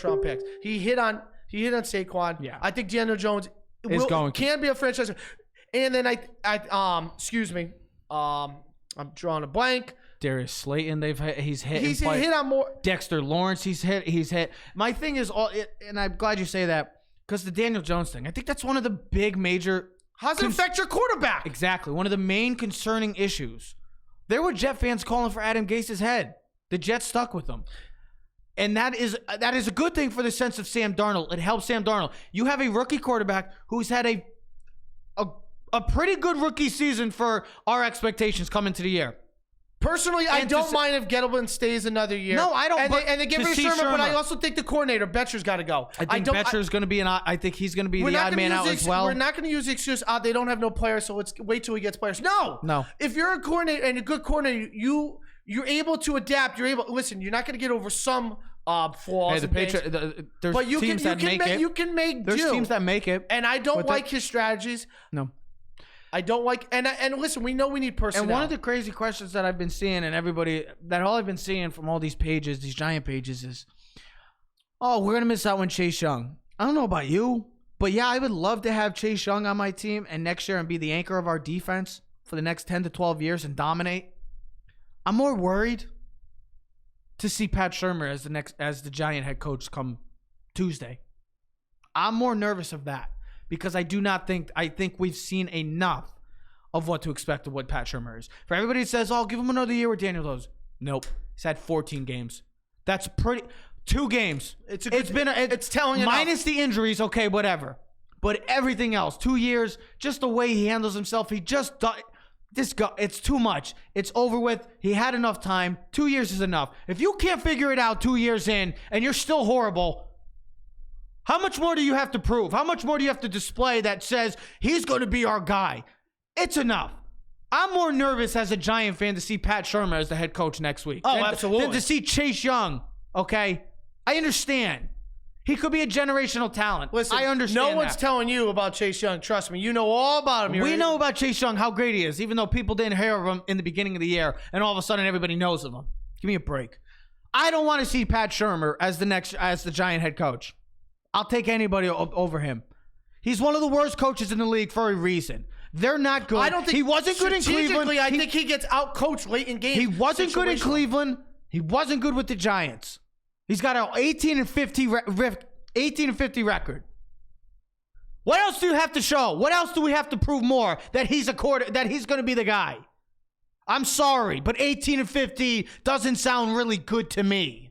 round picks. He hit on Saquon. Yeah. I think Daniel Jones can be a franchise. And then excuse me. I'm drawing a blank. Darius Slayton, he's hit. He's hit on more. Dexter Lawrence, he's hit. My thing is and I'm glad you say that because the Daniel Jones thing. I think that's one of the big major. How does it affect your quarterback? Exactly, one of the main concerning issues. There were Jet fans calling for Adam Gase's head. The Jets stuck with him, and that is a good thing for the sense of Sam Darnold. It helps Sam Darnold. You have a rookie quarterback who's had a pretty good rookie season for our expectations coming to the year. Personally, I don't mind if Gettleman stays another year. No, I don't. And they get rid of Shermer, but I also think the coordinator, Betcher's got to go. I think Betcher's going to be I think he's going to be the odd man out as well. We're not going to use the excuse, they don't have no players, so let's wait till he gets players. No. If you're a coordinator and a good coordinator, you're able to adapt. Listen, you're not going to get over some flaws. Hey, there's but teams that make it. You can make There's teams that make it. And I don't like his strategies. No. I don't like, and listen, we know we need personnel. And one of the crazy questions that I've been seeing, and all I've been seeing from all these pages, these giant pages, is, we're going to miss out on Chase Young. I don't know about you, but yeah, I would love to have Chase Young on my team and next year and be the anchor of our defense for the next 10 to 12 years and dominate. I'm more worried to see Pat Shurmur as the Giant head coach come Tuesday. I'm more nervous of that. Because I think we've seen enough of what to expect of what Pat Shurmur is. For everybody that says, give him another year with Daniel Jones. Nope. He's had 14 games. That's 2 games. It's telling enough. Minus the injuries, okay, whatever. But everything else, 2 years, just the way he handles himself, it's too much. It's over with. He had enough time. 2 years is enough. If you can't figure it out 2 years in and you're still horrible, how much more do you have to prove? How much more do you have to display that says he's going to be our guy? It's enough. I'm more nervous as a Giant fan to see Pat Shurmur as the head coach next week. Absolutely. Than to see Chase Young, okay? I understand. He could be a generational talent. Listen, I understand no one's telling you about Chase Young. Trust me. You know all about him. We know about Chase Young, how great he is, even though people didn't hear of him in the beginning of the year, and all of a sudden everybody knows of him. Give me a break. I don't want to see Pat Shurmur as the Giant head coach. I'll take anybody over him. He's one of the worst coaches in the league for a reason. They're not good. I don't think he wasn't good in Cleveland. I think he gets out-coached late in games. He wasn't good in Cleveland. He wasn't good with the Giants. He's got an 18-50 record. What else do you have to show? What else do we have to prove more that he's going to be the guy? I'm sorry, but 18-50 doesn't sound really good to me.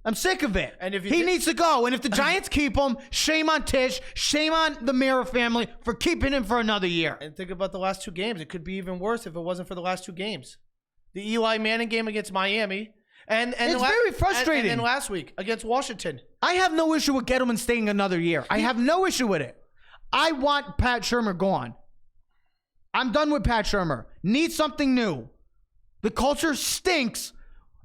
I'm sick of it. And he needs to go. And if the Giants keep him, shame on Tisch, shame on the Mara family for keeping him for another year. And think about the last 2 games. It could be even worse if it wasn't for the last 2 games. The Eli Manning game against Miami. And it's very frustrating. And last week against Washington. I have no issue with Gettleman staying another year. I have no issue with it. I want Pat Shurmur gone. I'm done with Pat Shurmur. Need something new. The culture stinks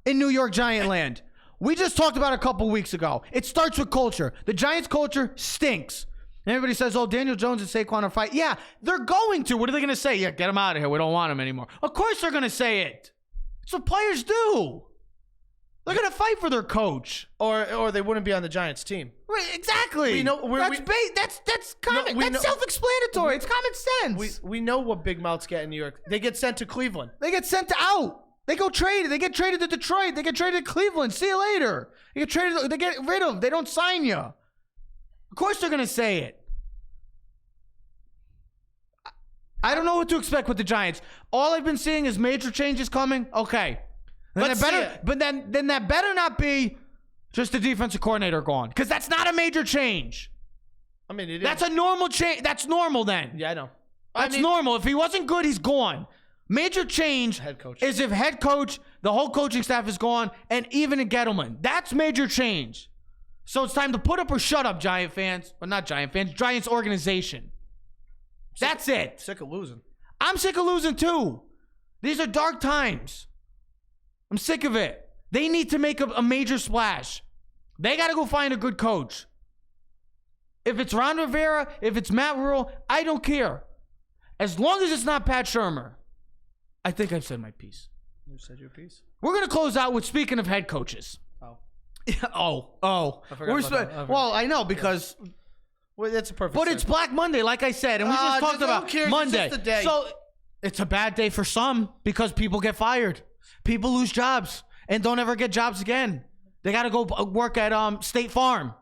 in New York Giant land. We just talked about it a couple weeks ago. It starts with culture. The Giants' culture stinks. And everybody says, Daniel Jones and Saquon are fighting. Yeah, they're going to. What are they going to say? Yeah, get him out of here. We don't want him anymore. Of course they're going to say it. It's what players do. They're going to fight for their coach. Or they wouldn't be on the Giants team. Right, exactly. That's self-explanatory. It's common sense. We know what big mouths get in New York. They get sent to Cleveland. They get sent out. They go traded. They get traded to Detroit. They get traded to Cleveland. See you later. They get traded. They get rid of. They don't sign you. Of course they're going to say it. I don't know what to expect with the Giants. All I've been seeing is major changes coming. Okay. But then that better not be just the defensive coordinator gone. Because that's not a major change. I mean, it that's is. a normal change. That's normal then. Yeah, I know. That's normal. If he wasn't good, he's gone. Major change is if head coach, the whole coaching staff is gone, and even a Gettleman. That's major change. So it's time to put up or shut up, Giant fans. Well, not Giant fans, Giants organization. That's it. Sick of losing. I'm sick of losing too. These are dark times. I'm sick of it. They need to make a major splash. They got to go find a good coach. If it's Ron Rivera, if it's Matt Rule, I don't care. As long as it's not Pat Shurmur. I think I've said my piece. You said your piece. We're going to close out with, speaking of head coaches. I forgot about that. Well, I know because... Well, that's a perfect But it's Black Monday, like I said, and we just talked about Monday. It's just a day. So it's a bad day for some because people get fired. People lose jobs and don't ever get jobs again. They got to go work at State Farm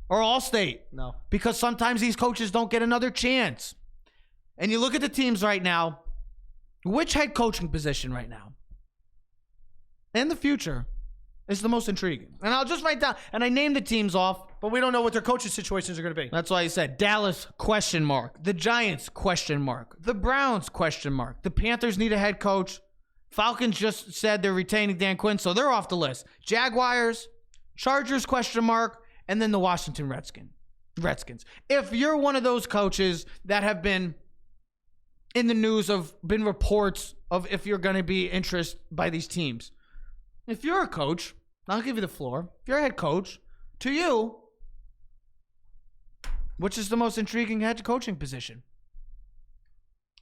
or Allstate. No. Because sometimes these coaches don't get another chance. And you look at the teams right now, which head coaching position right now in the future is the most intriguing? And I'll just write down, and I named the teams off. But we don't know what their coaching situations are going to be. That's why I said Dallas, ? The Giants, ? The Browns, ? The Panthers need a head coach. Falcons just said they're retaining Dan Quinn, so they're off the list. Jaguars, Chargers, ? And then the Washington Redskins. If you're one of those coaches that have been in the news of, been reports of if you're going to be interested by these teams. If you're a coach, I'll give you the floor. If you're a head coach, to you, which is the most intriguing head coaching position?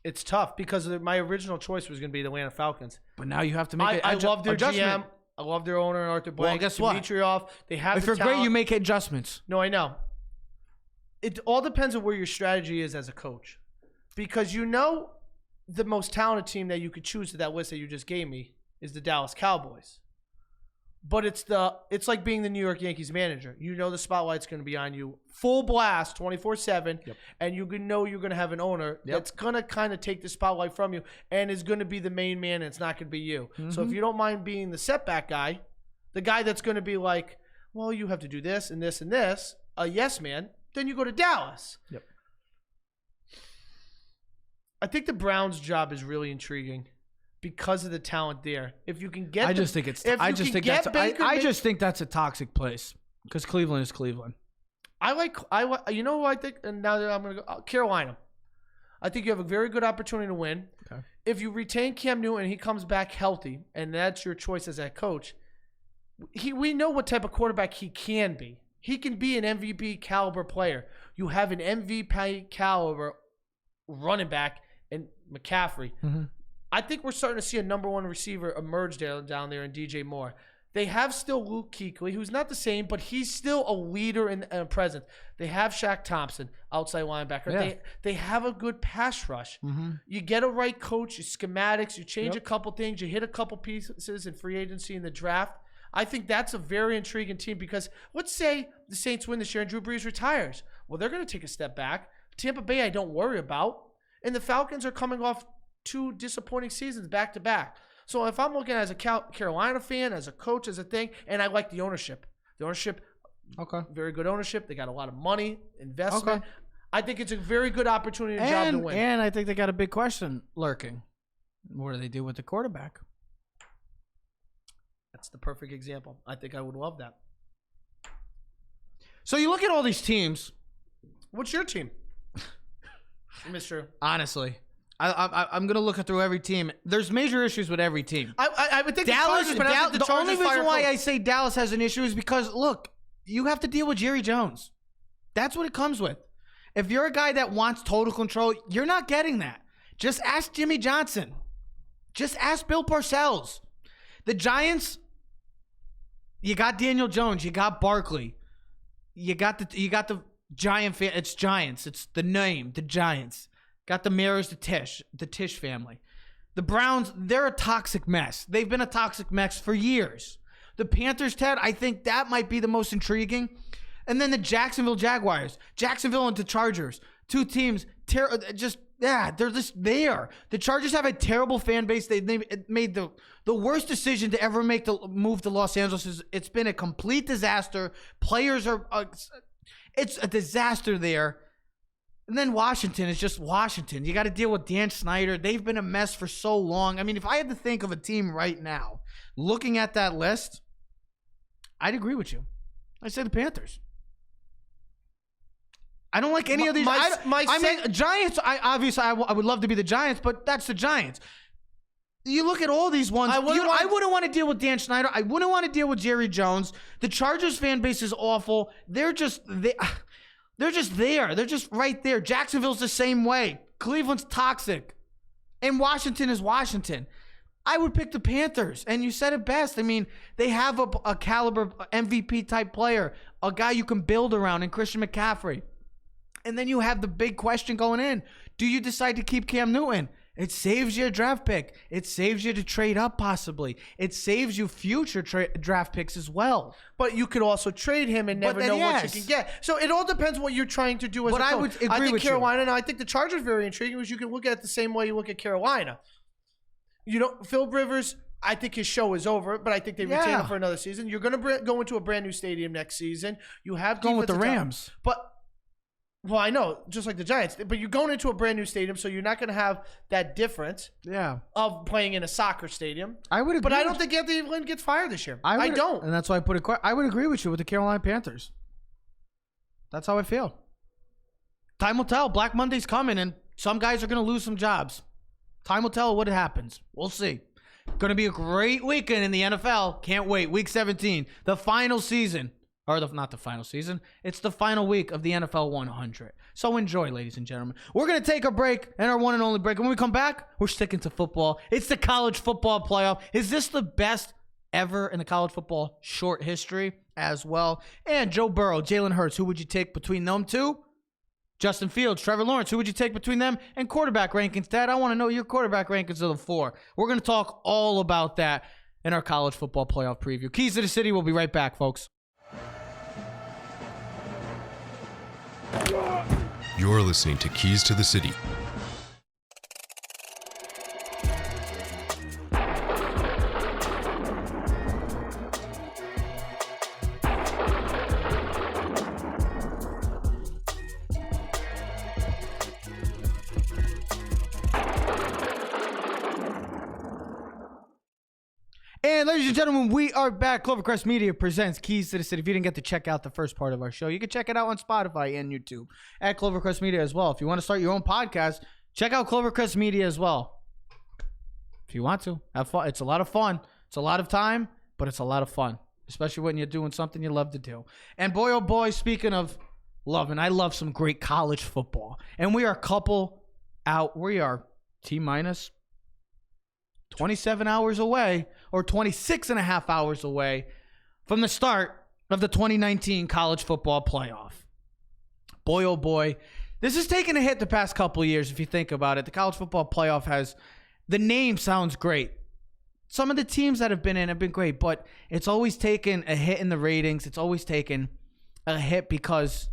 It's tough because my original choice was going to be the Atlanta Falcons. But now you have to make I love their adjustment. GM. I love their owner, Arthur Blank. Well, guess what? Dimitrioff. They have if the you're talent. great, you make adjustments. No, I know. It all depends on where your strategy is as a coach. Because you know the most talented team that you could choose to that list that you just gave me is the Dallas Cowboys. But it's like being the New York Yankees manager. You know the spotlight's going to be on you full blast 24/7, and you know you're going to have an owner that's going to kind of take the spotlight from you and is going to be the main man, and it's not going to be you. Mm-hmm. So if you don't mind being the setback guy, the guy that's going to be like, well, you have to do this and this and this, a yes man, then you go to Dallas. Yep. I think the Browns' job is really intriguing because of the talent there. If you can get, I just think that's a toxic place because Cleveland is Cleveland. You know who I think, and now that I'm going to go Carolina. I think you have a very good opportunity to win. Okay. If you retain Cam Newton and he comes back healthy, and that's your choice as that coach, we know what type of quarterback he can be. He can be an MVP caliber player. You have an MVP caliber running back in McCaffrey. Mm-hmm. I think we're starting to see a number one receiver emerge down there in DJ Moore. They have still Luke Kuechly, who's not the same, but he's still a leader and a presence. They have Shaq Thompson, outside linebacker. Yeah. They have a good pass rush. Mm-hmm. You get a right coach, schematics, you change a couple things, you hit a couple pieces in free agency in the draft. I think that's a very intriguing team because let's say the Saints win this year and Drew Brees retires. Well, they're going to take a step back. Tampa Bay, I don't worry about. And the Falcons are coming off 2 disappointing seasons back to back. So if I'm looking as a Carolina fan, as a coach, as a thing, and I like the ownership. The ownership, very good ownership. They got a lot of money, investment. Okay. I think it's a very good opportunity job to win. And I think they got a big question lurking. What do they do with the quarterback? That's the perfect example. I think I would love that. So you look at all these teams. What's your team? Mr. Honestly, I'm going to look through every team. There's major issues with every team. I would think Dallas, the only reason why I say Dallas has an issue is because, look, you have to deal with Jerry Jones. That's what it comes with. If you're a guy that wants total control, you're not getting that. Just ask Jimmy Johnson. Just ask Bill Parcells. The Giants, you got Daniel Jones. You got Barkley. You got the Giant fan. It's Giants. It's the name, the Giants. Got the Maras, the Tisch family. The Browns, they're a toxic mess. They've been a toxic mess for years. The Panthers, Ted, I think that might be the most intriguing. And then the Jacksonville Jaguars. Jacksonville and the Chargers. 2 teams, they're just there. The Chargers have a terrible fan base. They made the worst decision to ever make the move to Los Angeles. It's been a complete disaster. Players are... it's a disaster there. And then Washington is just Washington. You got to deal with Dan Snyder. They've been a mess for so long. I mean, if I had to think of a team right now, looking at that list, I'd agree with you. I'd say the Panthers. I don't like any of these. Giants, I would love to be the Giants, but that's the Giants. You look at all these ones. I wouldn't want to deal with Dan Snyder. I wouldn't want to deal with Jerry Jones. The Chargers fan base is awful. They're just there. They're just right there. Jacksonville's the same way. Cleveland's toxic. And Washington is Washington. I would pick the Panthers. And you said it best. I mean, they have a caliber MVP type player, a guy you can build around in Christian McCaffrey. And then you have the big question going in. Do you decide to keep Cam Newton? It saves you a draft pick. It saves you to trade up possibly. It saves you future draft picks as well. But you could also trade him and never know what you can get. So it all depends what you're trying to do as a coach. I would agree I think with Carolina, you. Now I think the Chargers are very intriguing because you can look at it the same way you look at Carolina. You know, Phil Rivers, I think his show is over, but I think they retain him for another season. You're going to go into a brand new stadium next season. You have going with the Rams. Well, I know, just like the Giants, but you're going into a brand new stadium, so you're not going to have that difference of playing in a soccer stadium. I would agree. But I don't think Anthony Lynn gets fired this year. I don't. And that's why I put it. I would agree with you with the Carolina Panthers. That's how I feel. Time will tell. Black Monday's coming, and some guys are going to lose some jobs. Time will tell what happens. We'll see. Going to be a great weekend in the NFL. Can't wait. Week 17, the final season. Or not the final season. It's the final week of the NFL 100. So enjoy, ladies and gentlemen. We're going to take a break, and our one and only break. And when we come back, we're sticking to football. It's the college football playoff. Is this the best ever in the college football short history as well? And Joe Burrow, Jalen Hurts, who would you take between them two? Justin Fields, Trevor Lawrence, who would you take between them? And quarterback rankings. Dad, I want to know your quarterback rankings of the 4. We're going to talk all about that in our college football playoff preview. Keys to the City. We'll be right back, folks. You're listening to Keys to the City. And ladies and gentlemen, we are back. Clovercrest Media presents Keys to the City. If you didn't get to check out the first part of our show, you can check it out on Spotify and YouTube at Clovercrest Media as well. If you want to start your own podcast, check out Clovercrest Media as well. If you want to, have fun. It's a lot of fun. It's a lot of time, but it's a lot of fun, especially when you're doing something you love to do. And boy, oh boy, speaking of loving, I love some great college football. And we are a couple out. We are T-minus 27 hours away, or 26 and a half hours away from the start of the 2019 college football playoff. Boy, oh boy, this has taken a hit the past couple of years if you think about it. The college football playoff the name sounds great. Some of the teams that have been in have been great, but it's always taken a hit in the ratings. It's always taken a hit because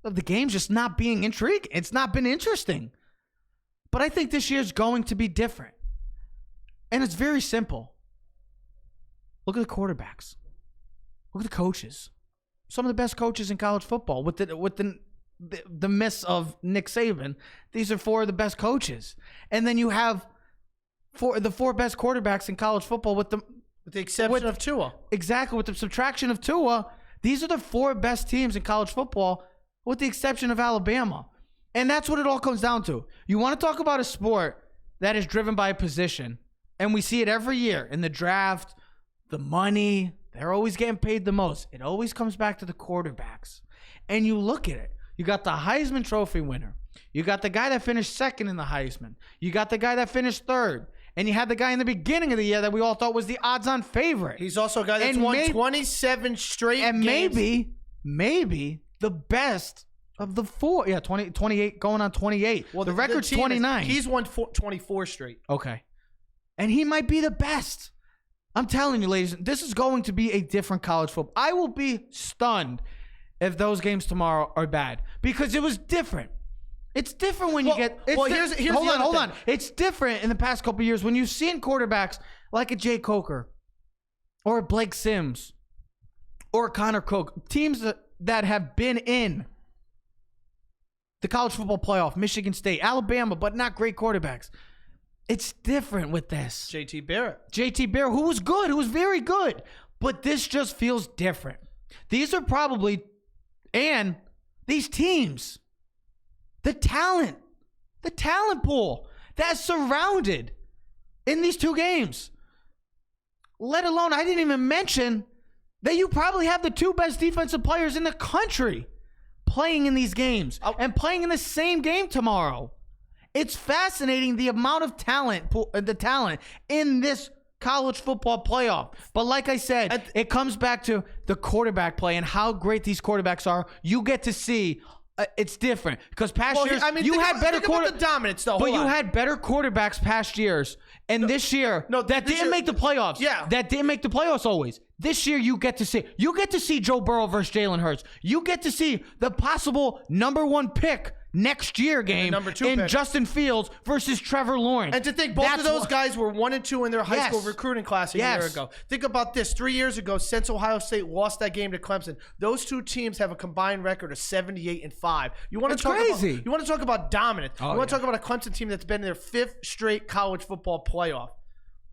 of the games just not being intriguing. It's not been interesting. But I think this year's going to be different. And it's very simple. Look at the quarterbacks. Look at the coaches. Some of the best coaches in college football. With the miss of Nick Saban, these are 4 of the best coaches. And then you have the 4 best quarterbacks in college football with the exception of Tua. Exactly. With the subtraction of Tua, these are the 4 best teams in college football with the exception of Alabama. And that's what it all comes down to. You want to talk about a sport that is driven by a position. And we see it every year in the draft, the money, they're always getting paid the most. It always comes back to the quarterbacks. And you look at it. You got the Heisman Trophy winner. You got the guy that finished second in the Heisman. You got the guy that finished third. And you had the guy in the beginning of the year that we all thought was the odds-on favorite. He's also a guy that's won 27 straight games. And maybe the best of the 4. Yeah, 28, going on 28. Well, the record's 29. He's won 24 straight. Okay. And he might be the best. I'm telling you, ladies, this is going to be a different college football. I will be stunned if those games tomorrow are bad because it was different. It's different when you get. Here's hold on. It's different in the past couple of years when you've seen quarterbacks like a Jay Coker or a Blake Sims or a Connor Cook, teams that have been in the college football playoff, Michigan State, Alabama, but not great quarterbacks. It's different with this. JT Barrett, who was good, who was very good. But this just feels different. These are probably, and these teams, the talent pool that's surrounded in these 2 games. Let alone, I didn't even mention that you probably have the 2 best defensive players in the country playing in these games and playing in the same game tomorrow. It's fascinating the amount of talent in this college football playoff. But like I said, it comes back to the quarterback play and how great these quarterbacks are. You get to see it's different because past years you had better the dominance though. But you had better quarterbacks past years, and this year that didn't make the playoffs. Yeah, that didn't make the playoffs always. This year you get to see Joe Burrow versus Jalen Hurts. You get to see the possible number 1 pick next year game number 2 in pick. Justin Fields versus Trevor Lawrence. And to think both of those guys were 1 and 2 in their high school recruiting class a year ago. Think about this. 3 years ago, since Ohio State lost that game to Clemson, those 2 teams have a combined record of 78-5. You want to talk crazy. About, you want to talk about dominance. Oh, you want to talk about a Clemson team that's been in their 5th straight college football playoff.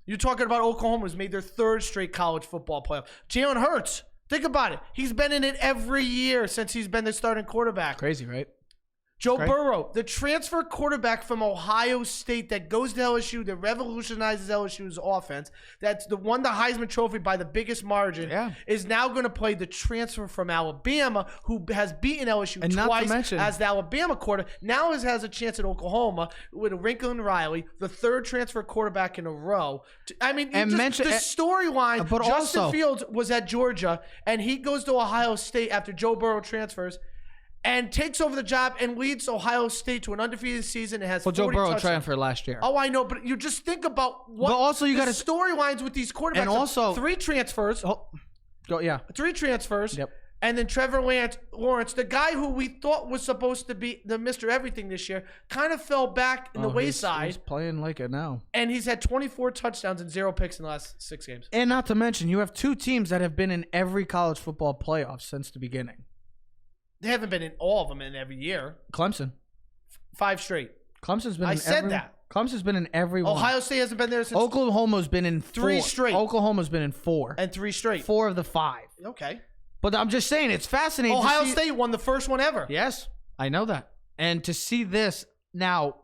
You're talking about Oklahoma who's made their 3rd straight college football playoff. Jalen Hurts, think about it. He's been in it every year since he's been the starting quarterback. Crazy, right? Joe Burrow, the transfer quarterback from Ohio State that goes to LSU, that revolutionizes LSU's offense, that's the Heisman Trophy by the biggest margin, is now going to play the transfer from Alabama, who has beaten LSU twice as the Alabama quarterback. Now has a chance at Oklahoma with Lincoln Riley, the 3rd transfer quarterback in a row. I mean, the storyline, Justin Fields was at Georgia, and he goes to Ohio State after Joe Burrow transfers, and takes over the job and leads Ohio State to an undefeated season. It has 40 Joe Burrow touchdowns. transferred last year. Oh, I know, but you just think about what. But also, you got storylines with these quarterbacks. And also 3 transfers. 3 transfers. Yep. And then Trevor Lawrence, the guy who we thought was supposed to be the Mr. Everything this year, kind of fell back in the wayside. He's playing like it now. And he's had 24 touchdowns and 0 picks in the last 6 games. And not to mention, you have 2 teams that have been in every college football playoff since the beginning. They haven't been in all of them in every year. Clemson. 5 straight. Clemson's been I said that. Clemson's been in every one. Ohio State hasn't been there since. Oklahoma's been in 3 straight. Oklahoma's been in 4. And 3 straight. 4 of the 5. Okay. But I'm just saying, it's fascinating. Ohio State won the first one ever. Yes, I know that. And to see this now,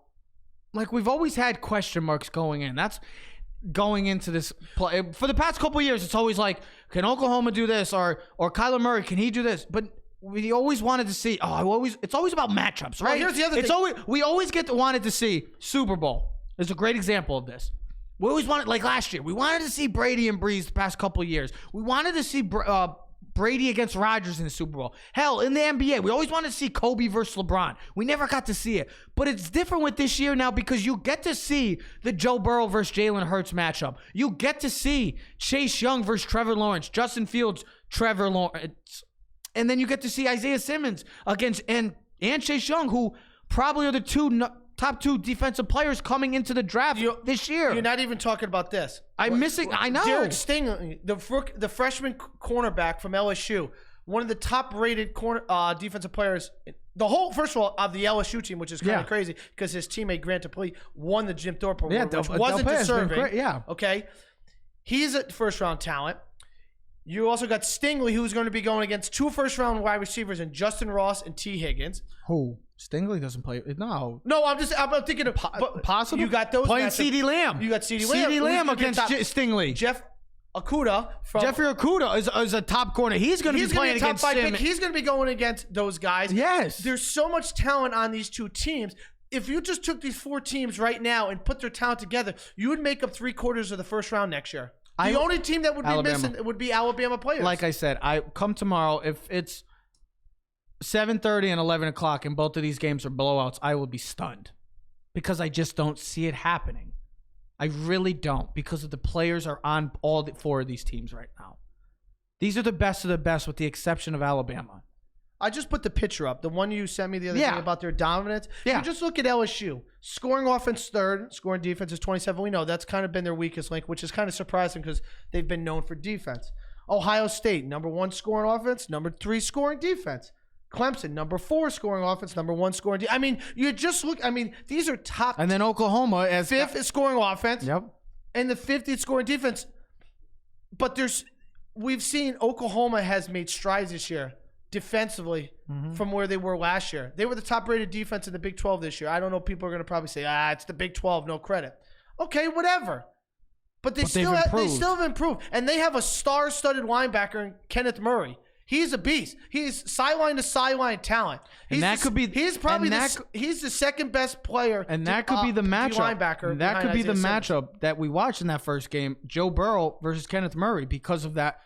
like we've always had question marks going in. That's going into this play. For the past couple of years, it's always like, can Oklahoma do this? Or Kyler Murray, can he do this? But we always wanted to see. It's always about matchups, right? Well, here's the other thing. We always wanted to see Super Bowl. Is a great example of this. We always wanted, like last year, we wanted to see Brady and Breeze the past couple of years. We wanted to see Brady against Rodgers in the Super Bowl. Hell, in the NBA, we always wanted to see Kobe versus LeBron. We never got to see it. But it's different with this year now because you get to see the Joe Burrow versus Jalen Hurts matchup. You get to see Chase Young versus Trevor Lawrence, Justin Fields, Trevor Lawrence. And then you get to see Isaiah Simmons against and Chase Young, who probably are the top 2 defensive players coming into the draft this year. You're not even talking about this. I know. Derek Stingley, the freshman cornerback from LSU, one of the top-rated defensive players. First of all, of the LSU team, which is kind of crazy because his teammate Grant Dupree won the Jim Thorpe Award, which wasn't deserving. Okay, he's a first-round talent. You also got Stingley, who's going to be going against 2 first-round wide receivers in Justin Ross and T. Higgins. Who? Stingley doesn't play. No, I'm thinking of possible. You got those playing CeeDee Lamb. You got CeeDee Lamb. CeeDee Lamb against Stingley. Jeffrey Okudah is a top corner. He's going to be playing against top 5 pick. He's going to be going against those guys. Yes. There's so much talent on these 2 teams. If you just took these 4 teams right now and put their talent together, you would make up 3/4 of the first round next year. The only team that would be missing would be Alabama players. Like I said, I come tomorrow. If it's 7:30 and 11 o'clock and both of these games are blowouts, I will be stunned because I just don't see it happening. I really don't because of the players are on all 4 of these teams right now. These are the best of the best with the exception of Alabama. I just put the picture up, the one you sent me the other day about their dominance. Yeah. You just look at LSU. Scoring offense 3rd, scoring defense is 27. We know that's kind of been their weakest link, which is kind of surprising because they've been known for defense. Ohio State, number 1 scoring offense, number 3 scoring defense. Clemson, number 4 scoring offense, number 1 scoring defense. I mean, you just look, these are top. And then Oklahoma as 5th is scoring offense. Yep. And the 50th scoring defense. But we've seen Oklahoma has made strides this year defensively from where they were last year. They were the top-rated defense in the Big 12 this year. I don't know. People are going to probably say, it's the Big 12, no credit. Okay, whatever. But they still have improved. And they have a star-studded linebacker in Kenneth Murray. He's a beast. He's sideline to sideline talent. He's he's the second best player. And that could be the matchup. Linebacker. That could be the matchup that we watched in that first game. Joe Burrow versus Kenneth Murray, because of that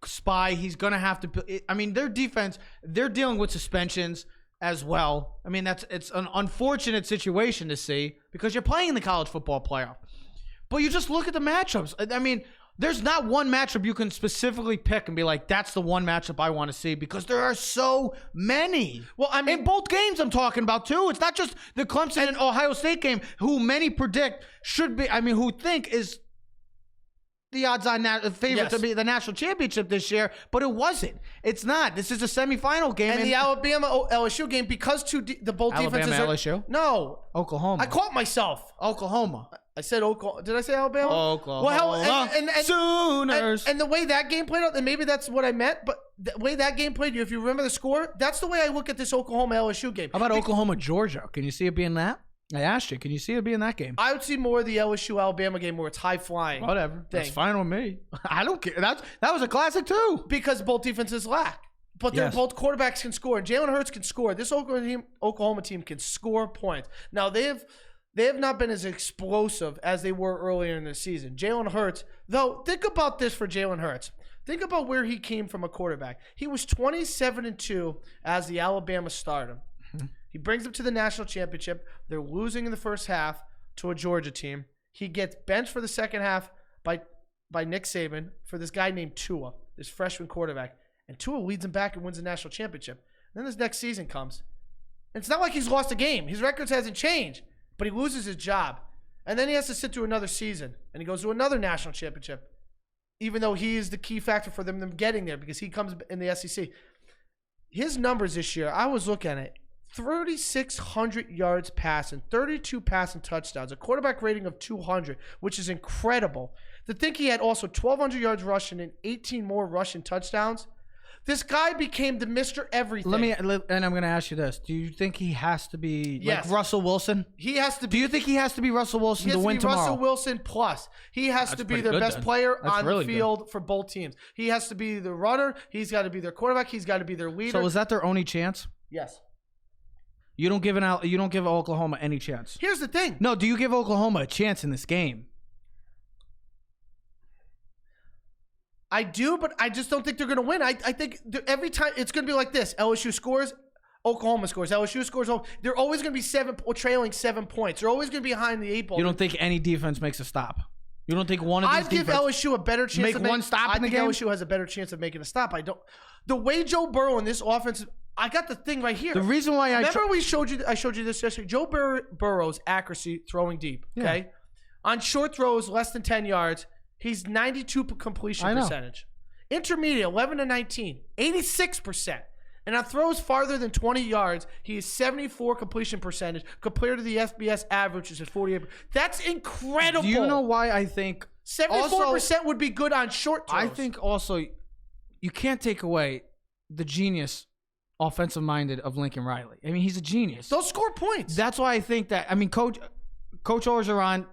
spy. He's gonna have to. I mean, their defense. They're dealing with suspensions as well. I mean, it's an unfortunate situation to see because you're playing in the college football playoff. But you just look at the matchups. I mean, there's not one matchup you can specifically pick and be like, that's the one matchup I want to see, because there are so many. Well, I mean, in both games I'm talking about too. It's not just the Clemson and Ohio State game, who many predict should be, who think is the odds-on favorite to be the national championship this year, but it wasn't. It's not. This is a semifinal game. And the Alabama LSU game, because the both defenses are... LSU? No. Oklahoma. I caught myself. Oklahoma. I said Oklahoma. Did I say Alabama? Oklahoma. Well, Sooners. And the way that game played out, and maybe that's what I meant, but the way that game played, if you remember the score, that's the way I look at this Oklahoma LSU game. How about Oklahoma-Georgia? Can you see it being that? I asked you. Can you see it being that game? I would see more of the LSU-Alabama game where it's high-flying. Whatever. That's fine with me. I don't care. That was a classic, too. Because both defenses lack. But both quarterbacks can score. Jalen Hurts can score. This Oklahoma team can score points. Now, they have not been as explosive as they were earlier in the season. Jalen Hurts, though, think about this for Jalen Hurts. Think about where he came from a quarterback. He was 27-2 as the Alabama starter. Mm-hmm. He brings them to the national championship. They're losing in the first half to a Georgia team. He gets benched for the second half by Nick Saban for this guy named Tua, this freshman quarterback. And Tua leads him back and wins the national championship. And then this next season comes. And it's not like he's lost a game. His records hasn't changed. But he loses his job. And then he has to sit through another season. And he goes to another national championship. Even though he is the key factor for them getting there, because he comes in the SEC. His numbers this year, I was looking at it. 3,600 yards passing, 32 passing touchdowns, a quarterback rating of 200, which is incredible. To think he had also 1,200 yards rushing and 18 more rushing touchdowns. This guy became the Mr. Everything. And I'm going to ask you this. Do you think he has to be like Russell Wilson? He has to be. Do you think he has to be Russell Wilson to win tomorrow? Russell Wilson plus. He has to be their best player on the field for both teams. He has to be the runner. He's got to be their quarterback. He's got to be their leader. So is that their only chance? Yes. You don't give Oklahoma any chance. Here's the thing. No, do you give Oklahoma a chance in this game? I do, but I just don't think they're going to win. I think every time it's going to be like this. LSU scores, Oklahoma scores. LSU scores. They're always going to be trailing 7 points. They're always going to be behind the 8 ball. You don't think any defense makes a stop? You don't think one of these defenses... I'd give LSU a better chance make one stop in the game? I think LSU has a better chance of making a stop. I don't... The way Joe Burrow in this offense... I got the thing right here. The reason why I showed you this yesterday. Joe Burrow's accuracy throwing deep, okay? Yeah. On short throws, less than 10 yards, he's 92% completion percentage. Intermediate, 11-19, 86%. And on throws farther than 20 yards, he is 74% completion percentage compared to the FBS average, which is 48%. That's incredible. Do you know why I think 74% would be good on short throws? I think also you can't take away the genius offensive minded of Lincoln Riley. I mean, he's a genius. They'll score points. That's why I think that. I mean, Coach Orgeron.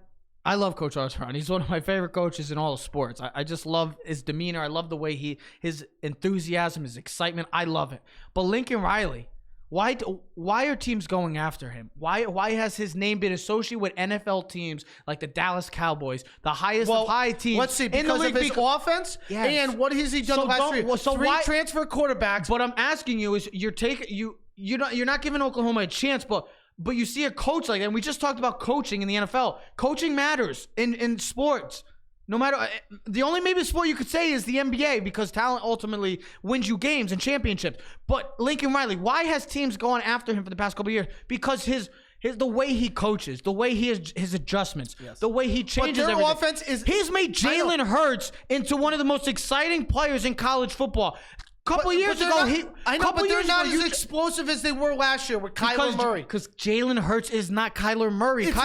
I love Coach Orgeron. He's one of my favorite coaches in all of sports. I just love his demeanor. I love the way his enthusiasm, his excitement. I love it. But Lincoln Riley, why are teams going after him? Why has his name been associated with NFL teams like the Dallas Cowboys, the highest of high teams? Let's see, because of his offense? Yes. And what has he done the last 3 years? Three transfer quarterbacks. What I'm asking you is you're not giving Oklahoma a chance, but you see a coach like that, and we just talked about coaching in the NFL. Coaching matters in sports. No matter the only maybe sport you could say is the NBA, because talent ultimately wins you games and championships. But Lincoln Riley, why has teams gone after him for the past couple of years? Because the way he coaches, the way his adjustments, the way he changes but their everything. Offense is. He's made Jalen Hurts into one of the most exciting players in college football. Couple years ago, they're not as explosive as they were last year with Kyler Murray. Because Jalen Hurts is not Kyler Murray. It's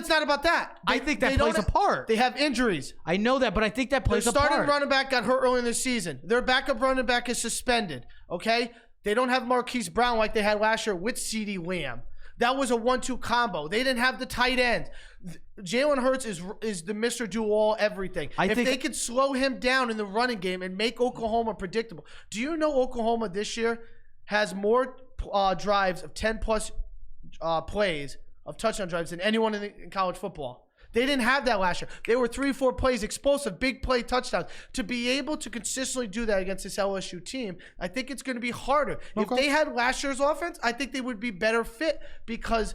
not about that. I think that plays a part. They have injuries. I know that, but I think that plays a part. Their starting running back got hurt early in the season. Their backup running back is suspended. Okay, they don't have Marquise Brown like they had last year with CeeDee Lamb. That was a 1-2 combo. They didn't have the tight end. Jalen Hurts is the Mr. Do-All everything. If they could slow him down in the running game and make Oklahoma predictable. Do you know Oklahoma this year has more drives of 10-plus plays of touchdown drives than anyone in college football? They didn't have that last year. They were 3-4 plays, explosive, big play touchdowns. To be able to consistently do that against this LSU team, I think it's going to be harder. Okay. If they had last year's offense, I think they would be better fit because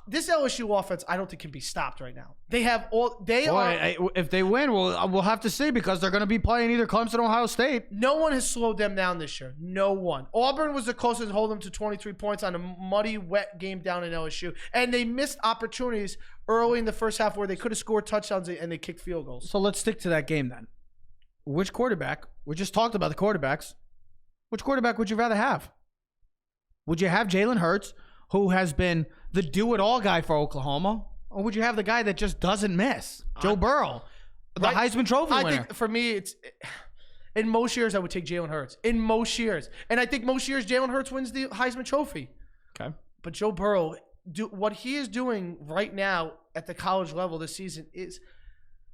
this LSU offense, I don't think can be stopped right now. They have all. If they win, we'll have to see because they're going to be playing either Clemson or Ohio State. No one has slowed them down this year. No one. Auburn was the closest to hold them to 23 points on a muddy, wet game down in LSU, and they missed opportunities early in the first half where they could have scored touchdowns and they kicked field goals. So let's stick to that game then. Which quarterback? We just talked about the quarterbacks. Which quarterback would you rather have? Would you have Jalen Hurts, who has been the do-it-all guy for Oklahoma, or would you have the guy that just doesn't miss, Joe Burrow, the Heisman Trophy winner? I think for me, in most years I would take Jalen Hurts. In most years, and I think most years Jalen Hurts wins the Heisman Trophy. Okay, but Joe Burrow, what he is doing right now at the college level this season is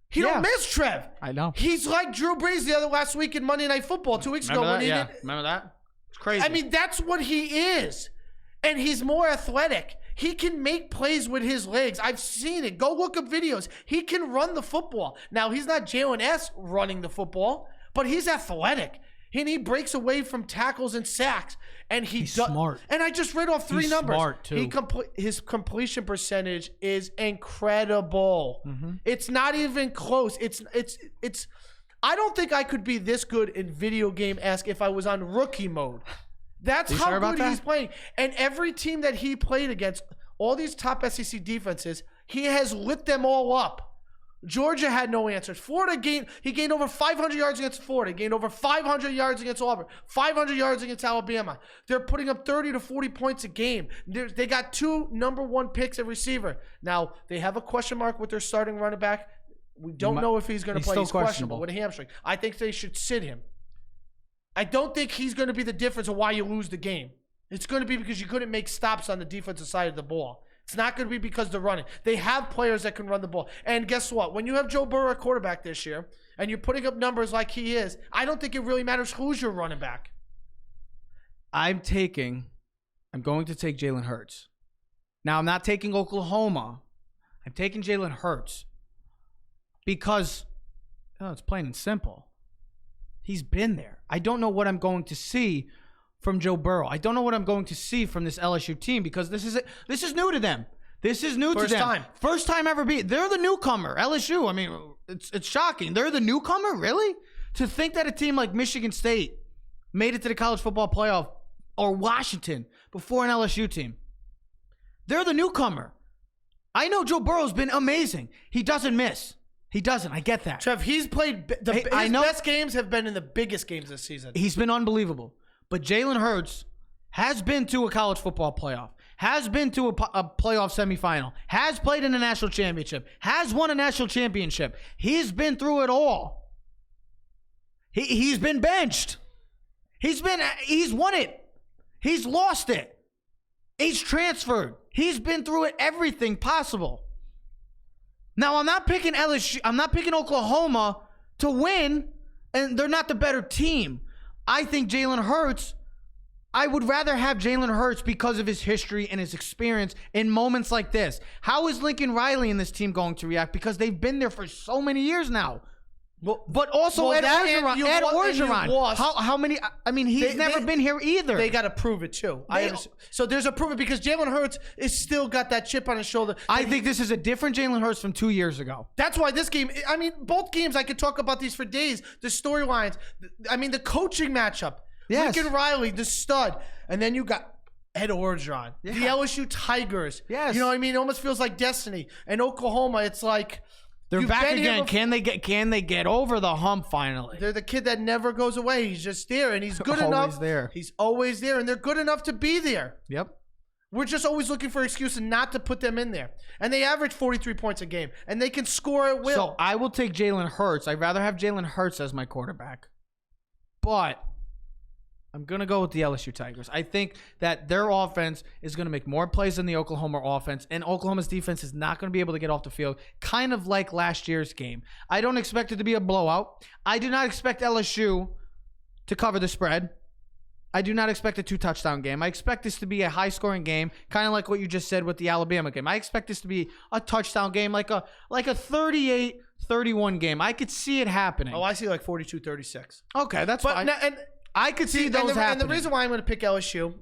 he don't miss, Trev. I know. He's like Drew Brees last week in Monday Night Football 2 weeks ago. Remember that? It's crazy. I mean, that's what he is. And he's more athletic. He can make plays with his legs. I've seen it. Go look up videos. He can run the football. Now, he's not Jalen-esque running the football, but he's athletic. And he breaks away from tackles and sacks. And he's smart. And I just read off three numbers. Smart, too. His completion percentage is incredible. Mm-hmm. It's not even close. It's. I don't think I could be this good in video game-esque if I was on rookie mode. That's how good he's playing. And every team that he played against, all these top SEC defenses, he has lit them all up. Georgia had no answers. He gained over 500 yards against Florida. He gained over 500 yards against Auburn. 500 yards against Alabama. They're putting up 30 to 40 points a game. They got 2 number 1 picks at receiver. Now, they have a question mark with their starting running back. We don't know if he's going to play. He's questionable with a hamstring. I think they should sit him. I don't think he's going to be the difference of why you lose the game. It's going to be because you couldn't make stops on the defensive side of the ball. It's not going to be because they're running. They have players that can run the ball. And guess what? When you have Joe Burrow at quarterback this year and you're putting up numbers like he is, I don't think it really matters who's your running back. I'm going to take Jalen Hurts. Now, I'm not taking Oklahoma. I'm taking Jalen Hurts because it's plain and simple. He's been there. I don't know what I'm going to see from Joe Burrow. I don't know what I'm going to see from this LSU team because this is new to them. This is new to them. First time ever beat. They're the newcomer. LSU. I mean, it's shocking. They're the newcomer, really? To think that a team like Michigan State made it to the college football playoff or Washington before an LSU team. They're the newcomer. I know Joe Burrow's been amazing. He doesn't miss. He doesn't. I get that. Trev, he's played his best games have been in the biggest games this season. He's been unbelievable. But Jalen Hurts has been to a college football playoff, has been to a playoff semifinal, has played in a national championship, has won a national championship. He's been through it all. He's been benched. He's won it. He's lost it. He's transferred. He's been through it, everything possible. Now, I'm not picking LSU. I'm not picking Oklahoma to win, and they're not the better team. I think Jalen Hurts, I would rather have Jalen Hurts because of his history and his experience in moments like this. How is Lincoln Riley and this team going to react? Because they've been there for so many years now. But also Ed Orgeron. How many? I mean, he's never been here either. They got to prove it too. So there's a prove it because Jalen Hurts is still got that chip on his shoulder. I think this is a different Jalen Hurts from 2 years ago. That's why this game. I mean, both games I could talk about these for days. The storylines. I mean, the coaching matchup. Yes. Lincoln Riley, the stud, and then you got Ed Orgeron, the LSU Tigers. Yes. You know what I mean? It almost feels like destiny. And Oklahoma, it's like. They're back again. Can they get over the hump finally? They're the kid that never goes away. He's just there, and he's good enough. He's always there, and they're good enough to be there. Yep. We're just always looking for excuses not to put them in there. And they average 43 points a game, and they can score at will. So I will take Jalen Hurts. I'd rather have Jalen Hurts as my quarterback. But I'm going to go with the LSU Tigers. I think that their offense is going to make more plays than the Oklahoma offense, and Oklahoma's defense is not going to be able to get off the field, kind of like last year's game. I don't expect it to be a blowout. I do not expect LSU to cover the spread. I do not expect a 2-touchdown game. I expect this to be a high-scoring game, kind of like what you just said with the Alabama game. I expect this to be a touchdown game, like a 38-31 game. I could see it happening. Oh, I see like 42-36. Okay, that's fine. And I could see those happening. And the reason why I'm going to pick LSU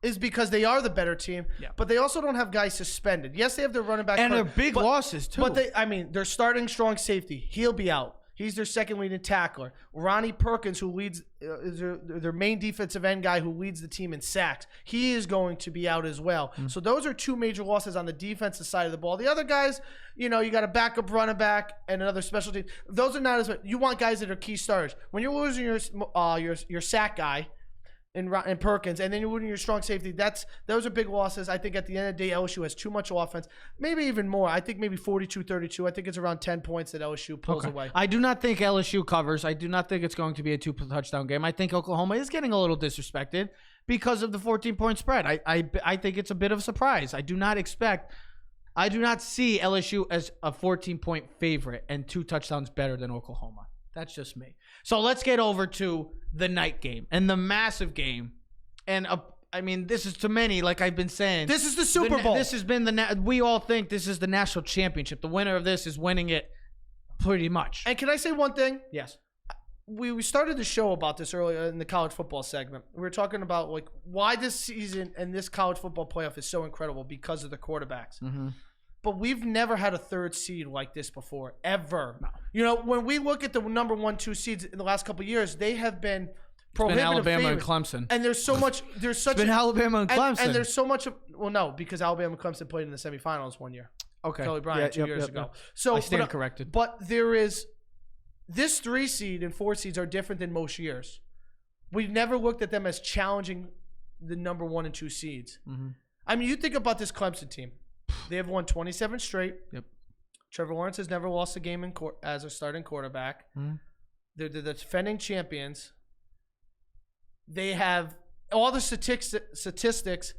is because they are the better team, but they also don't have guys suspended. Yes, they have their running back. And they're big losses, too. But they're starting strong safety. He'll be out. He's their second leading tackler. Ronnie Perkins, who leads is their main defensive end guy who leads the team in sacks. He is going to be out as well. So those are two major losses on the defensive side of the ball. The other guys, you got a backup running back and another special team. Those are not as – you want guys that are key starters. When you're losing your sack guy in Perkins, and then you're losing your strong safety, those are big losses. I think at the end of the day, LSU has too much offense, maybe even more. I think maybe 42-32. I think it's around 10 points that LSU pulls away. I do not think LSU covers. I do not think it's going to be a 2-touchdown game. I think Oklahoma is getting a little disrespected because of the 14-point spread. I think it's a bit of a surprise. I do not see LSU as a 14-point favorite and 2 touchdowns better than Oklahoma. That's just me. So let's get over to the night game and the massive game. And this is to many, like I've been saying. This is the Super Bowl. This has been we all think this is the national championship. The winner of this is winning it pretty much. And can I say one thing? Yes. We started the show about this earlier in the college football segment. We were talking about why this season and this college football playoff is so incredible because of the quarterbacks. Mm-hmm. But we've never had a third seed like this before, ever. No. When we look at the number 1, 2 seeds in the last couple of years, they have been prohibitive Alabama favorites. and Clemson. And there's so much. Alabama and Clemson. And there's so much. No, because Alabama and Clemson played in the semifinals one year. Okay. Kelly Bryant 2 years ago. Yep. So I stand corrected. But there is this 3 seed and 4 seeds are different than most years. We've never looked at them as challenging the number 1 and 2 seeds. Mm-hmm. You think about this Clemson team. They have won 27 straight. Yep. Trevor Lawrence has never lost a game as a starting quarterback. Mm-hmm. They're the defending champions. They have all the statistics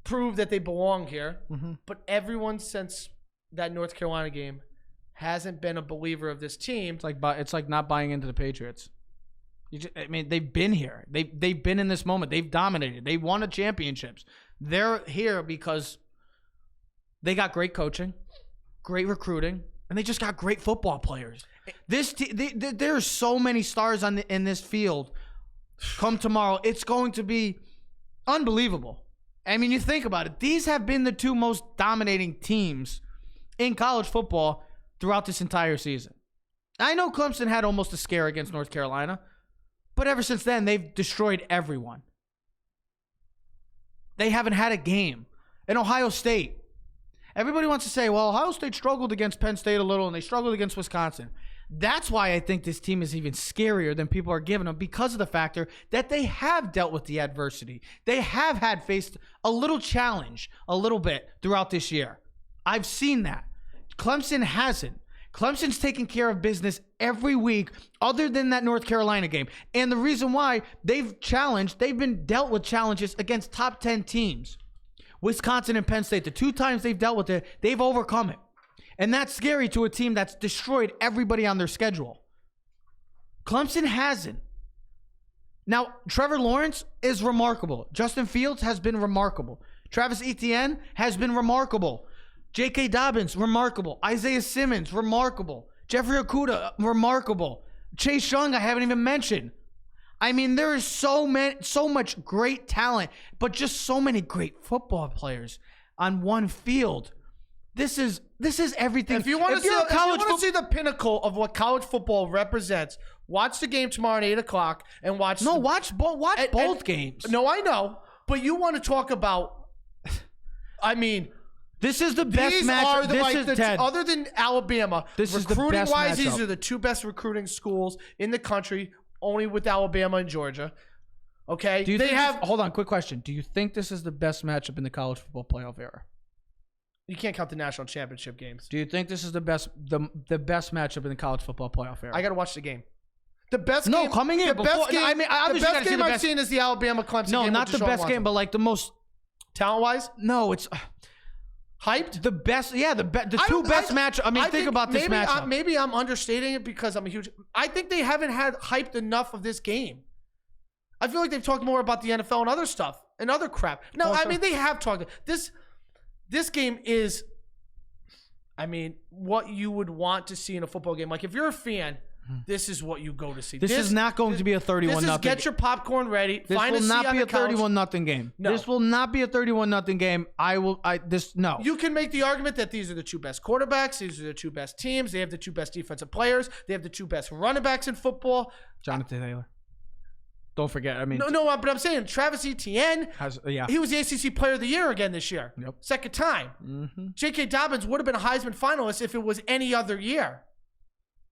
prove that they belong here. Mm-hmm. But everyone since that North Carolina game hasn't been a believer of this team. It's like not buying into the Patriots. They've been here. They've been in this moment. They've dominated. They won the championships. They're here because they got great coaching, great recruiting, and they just got great football players. There are so many stars in this field. Come tomorrow, it's going to be unbelievable. You think about it. These have been the 2 most dominating teams in college football throughout this entire season. I know Clemson had almost a scare against North Carolina, but ever since then, they've destroyed everyone. They haven't had a game. And Ohio State. Everybody wants to say, well, Ohio State struggled against Penn State a little, and they struggled against Wisconsin. That's why I think this team is even scarier than people are giving them, because of the factor that they have dealt with the adversity. They have faced a little challenge a little bit throughout this year. I've seen that. Clemson hasn't. Clemson's taking care of business every week other than that North Carolina game. And the reason why they've been dealt with challenges against top 10 teams. Wisconsin and Penn State, the 2 times they've dealt with it, they've overcome it. And that's scary to a team that's destroyed everybody on their schedule. Clemson hasn't. Now, Trevor Lawrence is remarkable. Justin Fields has been remarkable. Travis Etienne has been remarkable. J.K. Dobbins, remarkable. Isaiah Simmons, remarkable. Jeffrey Okudah, remarkable. Chase Young, I haven't even mentioned. There is so much great talent, but just so many great football players on one field. This is everything. If you want to see the pinnacle of what college football represents, watch the game tomorrow at 8:00 and watch. No, watch both games. No, I know, but you want to talk about. This is the best match. Other than Alabama, this is the best recruiting-wise, matchup. these are the 2 best recruiting schools in the country, only with Alabama and Georgia. Okay? Hold on, quick question. Do you think this is the best matchup in the college football playoff era? You can't count the national championship games. Do you think this is the best matchup in the college football playoff era? I got to watch the game. The best No, game, coming in the before. best game, I mean, the obviously, best game I've seen is the Alabama-Clemson No, game. not the best game, but like the most talent-wise. No, it's Hyped. the best. Yeah, the two best match. I mean, think about this matchup. Maybe I'm understating it because I'm a huge. I think they haven't had hyped enough of this game. I feel like they've talked more about the NFL and other stuff and other crap. No, Also, I mean they have talked. This game is, I mean, what you would want to see in a football game. Like if you're a fan, this is what you go to see. This is not going to be a 31-0. This is get your popcorn ready. This Find will a seat not on be the a couch. 31-0 game. No. This will not be a 31-0 game. No. You can make the argument that these are the two best quarterbacks. These are the two best teams. They have the two best defensive players. They have the two best running backs in football. Jonathan Taylor. Don't forget. I mean, No, but I'm saying Travis Etienne. He was the ACC Player of the Year again this year. Yep. Second time. Mm-hmm. J.K. Dobbins would have been a Heisman finalist if it was any other year.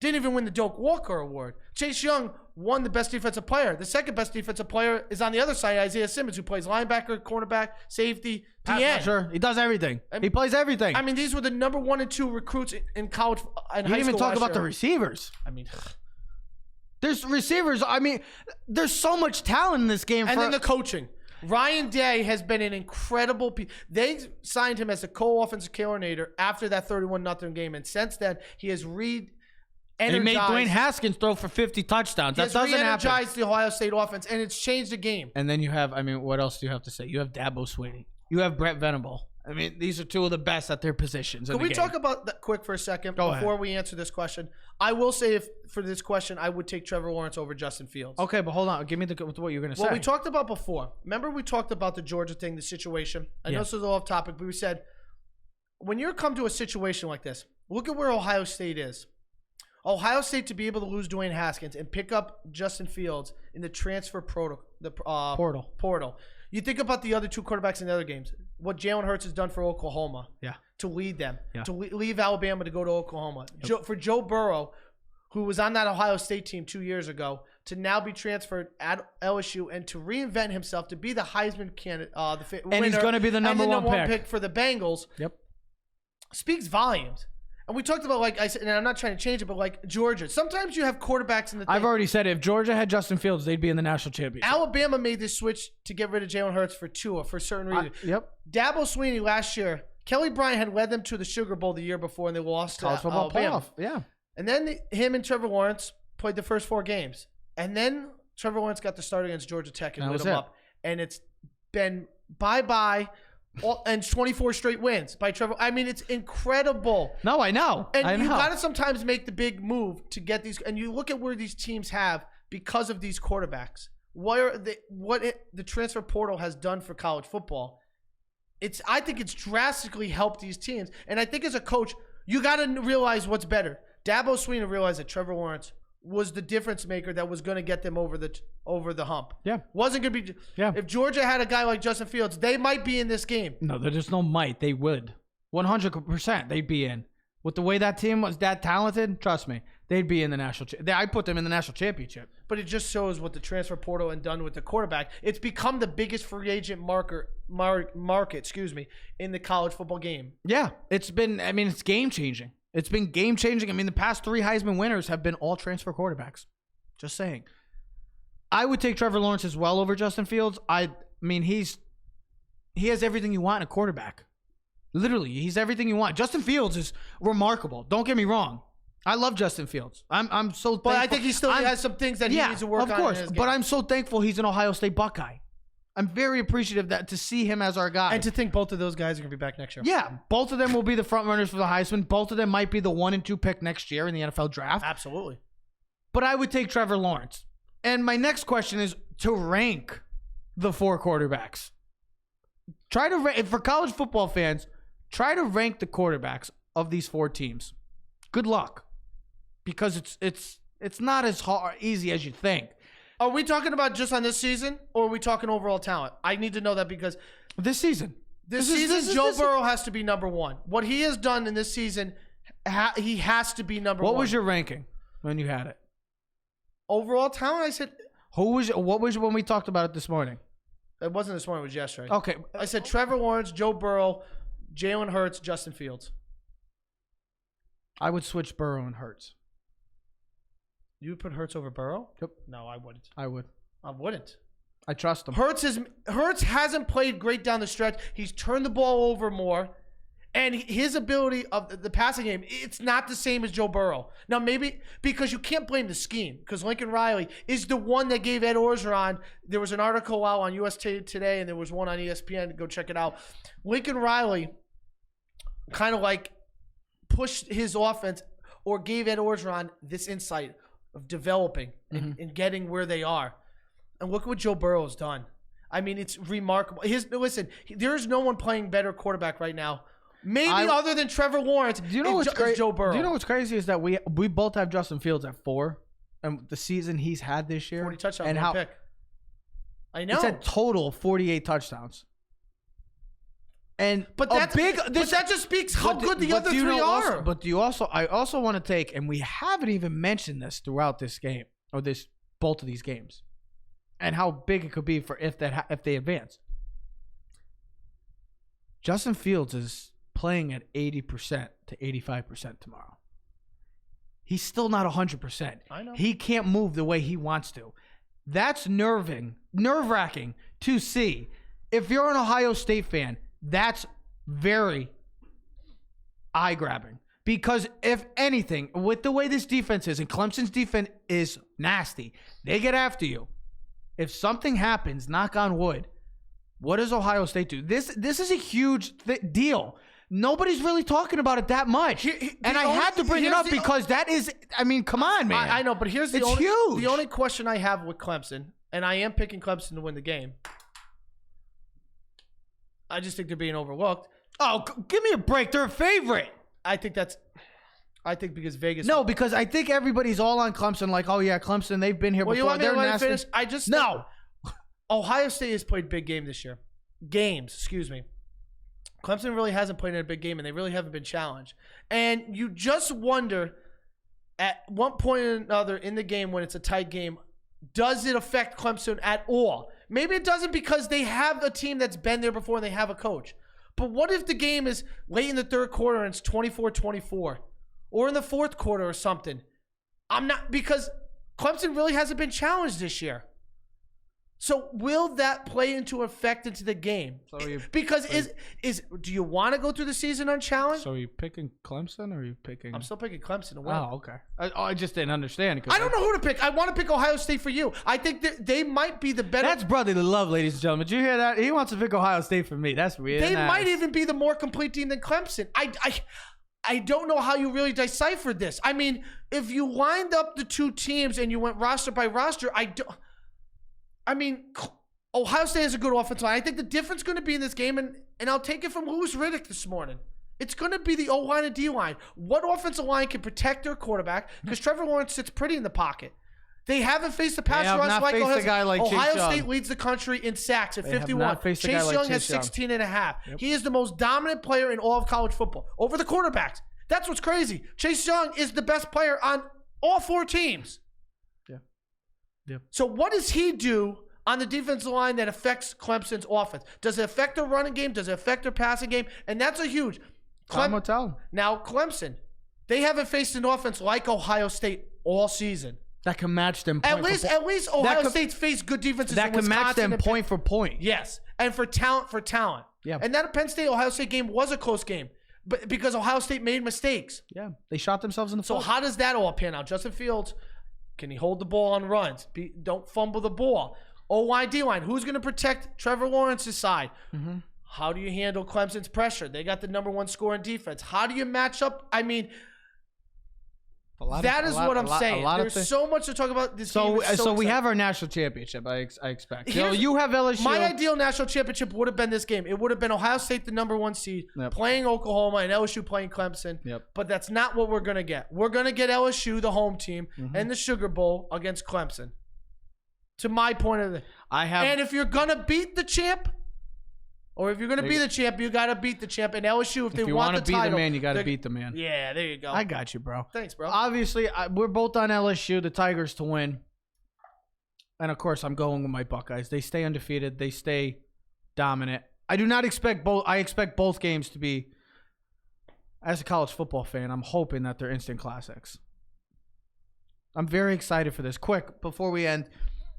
Didn't even win the Doak Walker Award. Chase Young won the best defensive player. The second best defensive player is on the other side, Isaiah Simmons, who plays linebacker, cornerback, safety, DN. Sure, he does everything. He plays everything. I mean, these were the number 1 and 2 recruits in college and high you school. didn't even talk last about year. the receivers. I mean, There's receivers. I mean, there's so much talent in this game. and then the coaching. Ryan Day has been an incredible They signed him as a co-offensive coordinator after that 31-0 game, and since then he has and he made Dwayne Haskins throw for 50 touchdowns. That doesn't happen. Re-energized the Ohio State offense, and it's changed the game. And then you have, I mean, what else do you have to say? You have Dabo Swinney. You have Brett Venable. I mean, these are two of the best at their positions. Can we talk about that quick for a second before we answer this question? I will say, for this question, I would take Trevor Lawrence over Justin Fields. Okay, but hold on. Give me what you're going to say. What we talked about before. Remember we talked about the Georgia thing, the situation. I know this is off topic, but we said, when you come to a situation like this, look at where Ohio State is. Ohio State to be able to lose Dwayne Haskins and pick up Justin Fields in the transfer portal. You think about the other two quarterbacks in the other games. What Jalen Hurts has done for Oklahoma. Yeah. To lead them. Yeah. To leave Alabama to go to Oklahoma. Yep. For Joe Burrow, who was on that Ohio State team 2 years ago, to now be transferred at LSU and to reinvent himself to be the Heisman candidate, and he's going to be the number one pick for the Bengals. Yep. Speaks volumes. And we talked about, like I said, and I'm not trying to change it, but like Georgia. Sometimes you have quarterbacks in the thing. I've already said it. If Georgia had Justin Fields, they'd be in the national championship. Alabama made this switch to get rid of Jalen Hurts for Tua for a certain reason. Yep. Dabo Swinney last year, Kelly Bryant had led them to the Sugar Bowl the year before, and they lost College to football Alabama. playoff. Yeah. And then him and Trevor Lawrence played the first 4 games. And then Trevor Lawrence got the start against Georgia Tech and lit him up. And it's been bye-bye. And 24 straight wins by Trevor. I mean, it's incredible. No, I know. And you got to sometimes make the big move to get these. And you look at where these teams have because of these quarterbacks. What the transfer portal has done for college football. I think it's drastically helped these teams. And I think as a coach, you got to realize what's better. Dabo Swinney realized that Trevor Lawrence was the difference maker that was going to get them over the hump. Yeah. Wasn't going to be. Yeah. If Georgia had a guy like Justin Fields, they might be in this game. No, there's no might. They would. 100% they'd be in. With the way that team was that talented, trust me, they'd be in the national championship. I put them in the national championship. But it just shows what the transfer portal and done with the quarterback. It's become the biggest free agent market, in the college football game. Yeah. It's game changing. It's been game changing. I mean, the past 3 Heisman winners have been all transfer quarterbacks. Just saying. I would take Trevor Lawrence as well over Justin Fields. I mean, he has everything you want in a quarterback. Literally, he's everything you want. Justin Fields is remarkable. Don't get me wrong. I love Justin Fields. I'm so thankful. But I think he still has some things that he needs to work on. Of course, in his game. but I'm so thankful he's an Ohio State Buckeye. I'm very appreciative to see him as our guy. And to think both of those guys are going to be back next year. Yeah, both of them will be the front runners for the Heisman. Both of them might be the 1 and 2 pick next year in the NFL draft. Absolutely. But I would take Trevor Lawrence. And my next question is to rank the 4 quarterbacks. For college football fans, try to rank the quarterbacks of these 4 teams. Good luck. Because it's not as easy as you think. Are we talking about just on this season, or are we talking overall talent? I need to know that because this season. This season, Joe Burrow has to be number 1. What he has done in this season, he has to be number 1. What was your ranking when you had it? Overall talent, I said. What was when we talked about it this morning? It wasn't this morning. It was yesterday. Okay. I said Trevor Lawrence, Joe Burrow, Jalen Hurts, Justin Fields. I would switch Burrow and Hurts. You would put Hurts over Burrow? Yep. No, I wouldn't. I would. I wouldn't. I trust him. Hurts hasn't played great down the stretch. He's turned the ball over more. And his ability of the passing game, it's not the same as Joe Burrow. Now, maybe because you can't blame the scheme, because Lincoln Riley is the one that gave Ed Orgeron. There was an article out on US Today, and there was one on ESPN. Go check it out. Lincoln Riley kind of like pushed his offense or gave Ed Orgeron this insight of developing and getting where they are. And look what Joe Burrow has done. I mean, it's remarkable. Listen, there's no one playing better quarterback right now. Maybe other than Trevor Lawrence. Do you know what's crazy? Joe Burrow. Do you know what's crazy is that we both have Justin Fields at 4, and the season he's had this year, 40 touchdowns and one how pick. I know. it's a total of 48 touchdowns. And but that just speaks how good the other three are. But do you also? I also want to take, and we haven't even mentioned this throughout this game or both of these games, and how big it could be for if they advance. Justin Fields is playing at 80% to 85% tomorrow. He's still not 100%. I know. He can't move the way he wants to. That's nerve-wracking to see. If you're an Ohio State fan, that's very eye-grabbing. Because if anything, with the way this defense is, and Clemson's defense is nasty, they get after you. If something happens, knock on wood, what does Ohio State do? This is a huge deal. Nobody's really talking about it that much. And I had to bring it up because that is, I mean, come on, man. I know, but here's the huge. The only question I have with Clemson, and I am picking Clemson to win the game. I just think they're being overlooked. Oh, give me a break. They're a favorite. I think because Vegas. No, because I think everybody's all on Clemson. Like, oh yeah, Clemson. They've been here before. You want me They're to let nasty. me finish? I just no. Ohio State has played big this year. Excuse me. Clemson really hasn't played in a big game, and they really haven't been challenged. And you just wonder, at one point or another in the game when it's a tight game, does it affect Clemson at all? Maybe it doesn't because they have a team that's been there before and they have a coach. But what if the game is late in the third quarter and it's 24-24? Or in the fourth quarter or something? Because Clemson really hasn't been challenged this year. So will that play into effect into the game? Because do you want to go through the season unchallenged? So are you picking Clemson or are you picking? I'm still picking Clemson to win. Oh, okay. I just didn't understand. I don't know who to pick. I want to pick Ohio State for you. I think that they might be the better. That's brotherly love, ladies and gentlemen. Did you hear that? He wants to pick Ohio State for me. That's weird. They might even be the more complete team than Clemson. I don't know how you really deciphered this. I mean, if you lined up the two teams and you went roster by roster, Ohio State has a good offensive line. I think the difference is going to be in this game, and I'll take it from Louis Riddick this morning. It's going to be the O-line and D-line. What offensive line can protect their quarterback? Because Trevor Lawrence sits pretty in the pocket. They haven't faced the pass rush like Ohio State leads the country in sacks at 51. Chase Young has 16.5. Yep. He is the most dominant player in all of college football over the quarterbacks. That's what's crazy. Chase Young is the best player on all 4 teams. Yeah. So what does he do on the defensive line that affects Clemson's offense? Does it affect their running game? Does it affect their passing game? And that's a huge. Now, Clemson, they haven't faced an offense like Ohio State all season. That can match them At least Ohio State's faced good defenses that can match them point for point. Yes. And for talent. Yeah. And that Penn State-Ohio State game was a close game. But because Ohio State made mistakes. Yeah. They shot themselves in the foot. So how does that all pan out? Justin Fields, can he hold the ball on runs? Don't fumble the ball. O-line, D-line, who's going to protect Trevor Lawrence's side? Mm-hmm. How do you handle Clemson's pressure? They got the number 1 score in defense. How do you match up? I mean, that is what I'm saying. There's so much to talk about this game. So we have our national championship, I expect. You have LSU. My ideal national championship would have been this game. It would have been Ohio State, the number 1 seed, playing Oklahoma, and LSU playing Clemson. Yep. But that's not what we're going to get. We're going to get LSU, the home team, and the Sugar Bowl against Clemson. To my point of view. And if you're going to beat the champ, or if you're going to be the champ, you got to beat the champ. And LSU, if they want the title. If you want to beat the man, you got to beat the man. Yeah, there you go. I got you, bro. Thanks, bro. Obviously, we're both on LSU, the Tigers to win. And, of course, I'm going with my Buckeyes. They stay undefeated. They stay dominant. I do not expect both. I expect both games to be, as a college football fan, I'm hoping that they're instant classics. I'm very excited for this. Quick, before we end,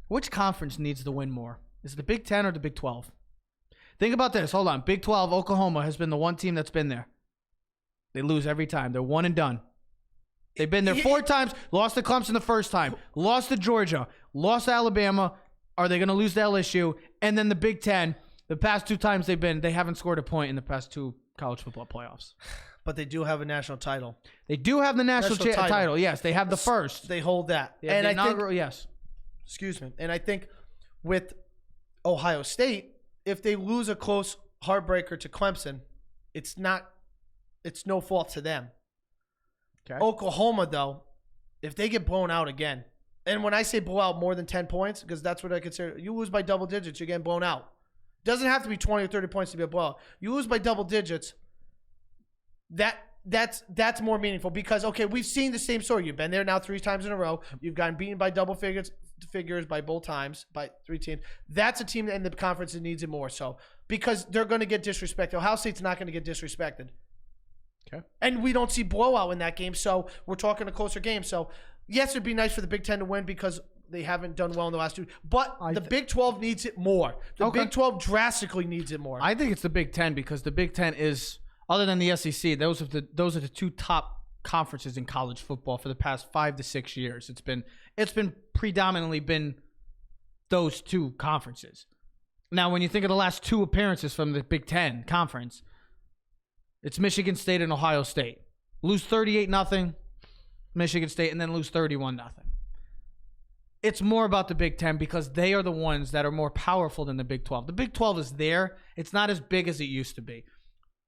which conference needs to win more? Is it the Big 10 or the Big 12? Think about this. Hold on. Big 12, Oklahoma has been the one team that's been there. They lose every time. They're one and done. They've been there 4 times. Lost to Clemson the first time. Lost to Georgia. Lost to Alabama. Are they going to lose to LSU? And then the Big 10, the past 2 times they haven't scored a point in the past 2 college football playoffs. But they do have a national title. They do have the national title. Yes, they have the first. They hold that. And I think, yes. Excuse me. And I think with Ohio State, if they lose a close heartbreaker to Clemson, it's no fault to them. Okay. Oklahoma, though, if they get blown out again, and when I say blow out more than 10 points, because that's what I consider, you lose by double digits, you're getting blown out. Doesn't have to be 20 or 30 points to be a blowout. You lose by double digits, that's more meaningful because, okay, we've seen the same story. You've been there now 3 times in a row. You've gotten beaten by double figures by both times, by 3 teams. That's a team in the conference that needs it more so because they're going to get disrespected. Ohio State's not going to get disrespected. Okay. And we don't see blowout in that game, so we're talking a closer game. So, yes, it'd be nice for the Big 10 to win because they haven't done well in the last 2. But the Big 12 needs it more. The Big 12 drastically needs it more. I think it's the Big 10 because the Big 10 is, other than the SEC, those are the 2 top conferences in college football for the past 5 to 6 years. It's been predominantly been those 2 conferences. Now, when you think of the last 2 appearances from the Big 10 conference, it's Michigan State and Ohio State. Lose 38-0, Michigan State, and then lose 31-0. It's more about the Big 10 because they are the ones that are more powerful than the Big 12. The Big 12 is there. It's not as big as it used to be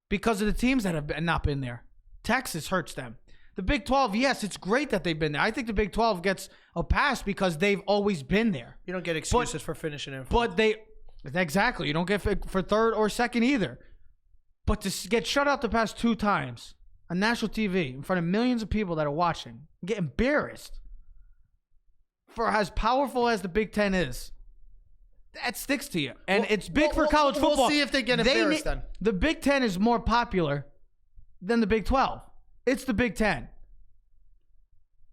because of the teams that have not been there. Texas hurts them. The Big 12, yes, it's great that they've been there. I think the Big 12 gets a pass because they've always been there. You don't get excuses for finishing in front. Exactly. You don't get for third or second either. But to get shut out the past 2 times on national TV in front of millions of people that are watching, get embarrassed for as powerful as the Big 10 is, that sticks to you. And it's big for college football. We'll see if they get embarrassed then. The Big 10 is more popular than the Big 12. It's the Big 10.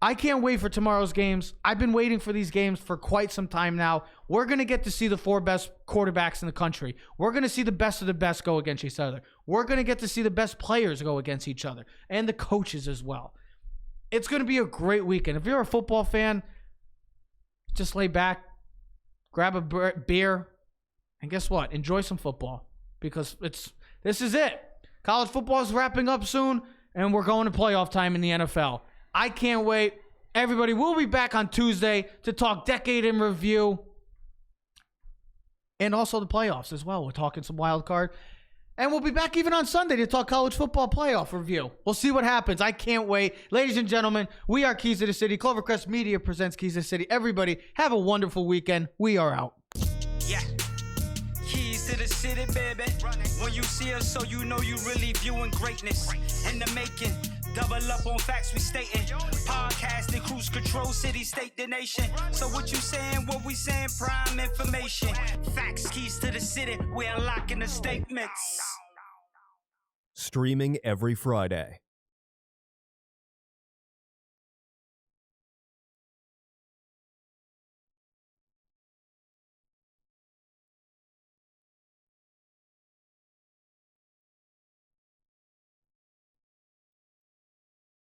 I can't wait for tomorrow's games. I've been waiting for these games for quite some time now. We're going to get to see the 4 best quarterbacks in the country. We're going to see the best of the best go against each other. We're going to get to see the best players go against each other and the coaches as well. It's going to be a great weekend. If you're a football fan, just lay back, grab a beer, and guess what? Enjoy some football because this is it. College football is wrapping up soon, and we're going to playoff time in the NFL. I can't wait. Everybody, we'll be back on Tuesday to talk decade in review and also the playoffs as well. We're talking some wild card. And we'll be back even on Sunday to talk college football playoff review. We'll see what happens. I can't wait. Ladies and gentlemen, we are Keys to the City. Clovercrest Media presents Keys to the City. Everybody, have a wonderful weekend. We are out. Yeah. Keys to the city, baby. When you see us, so you know you really viewing greatness in the making. Double up on facts we stating. Podcasting, cruise control, city, state, the nation. So what you saying, what we saying, prime information. Facts, keys to the city, we're unlocking the statements. Streaming every Friday.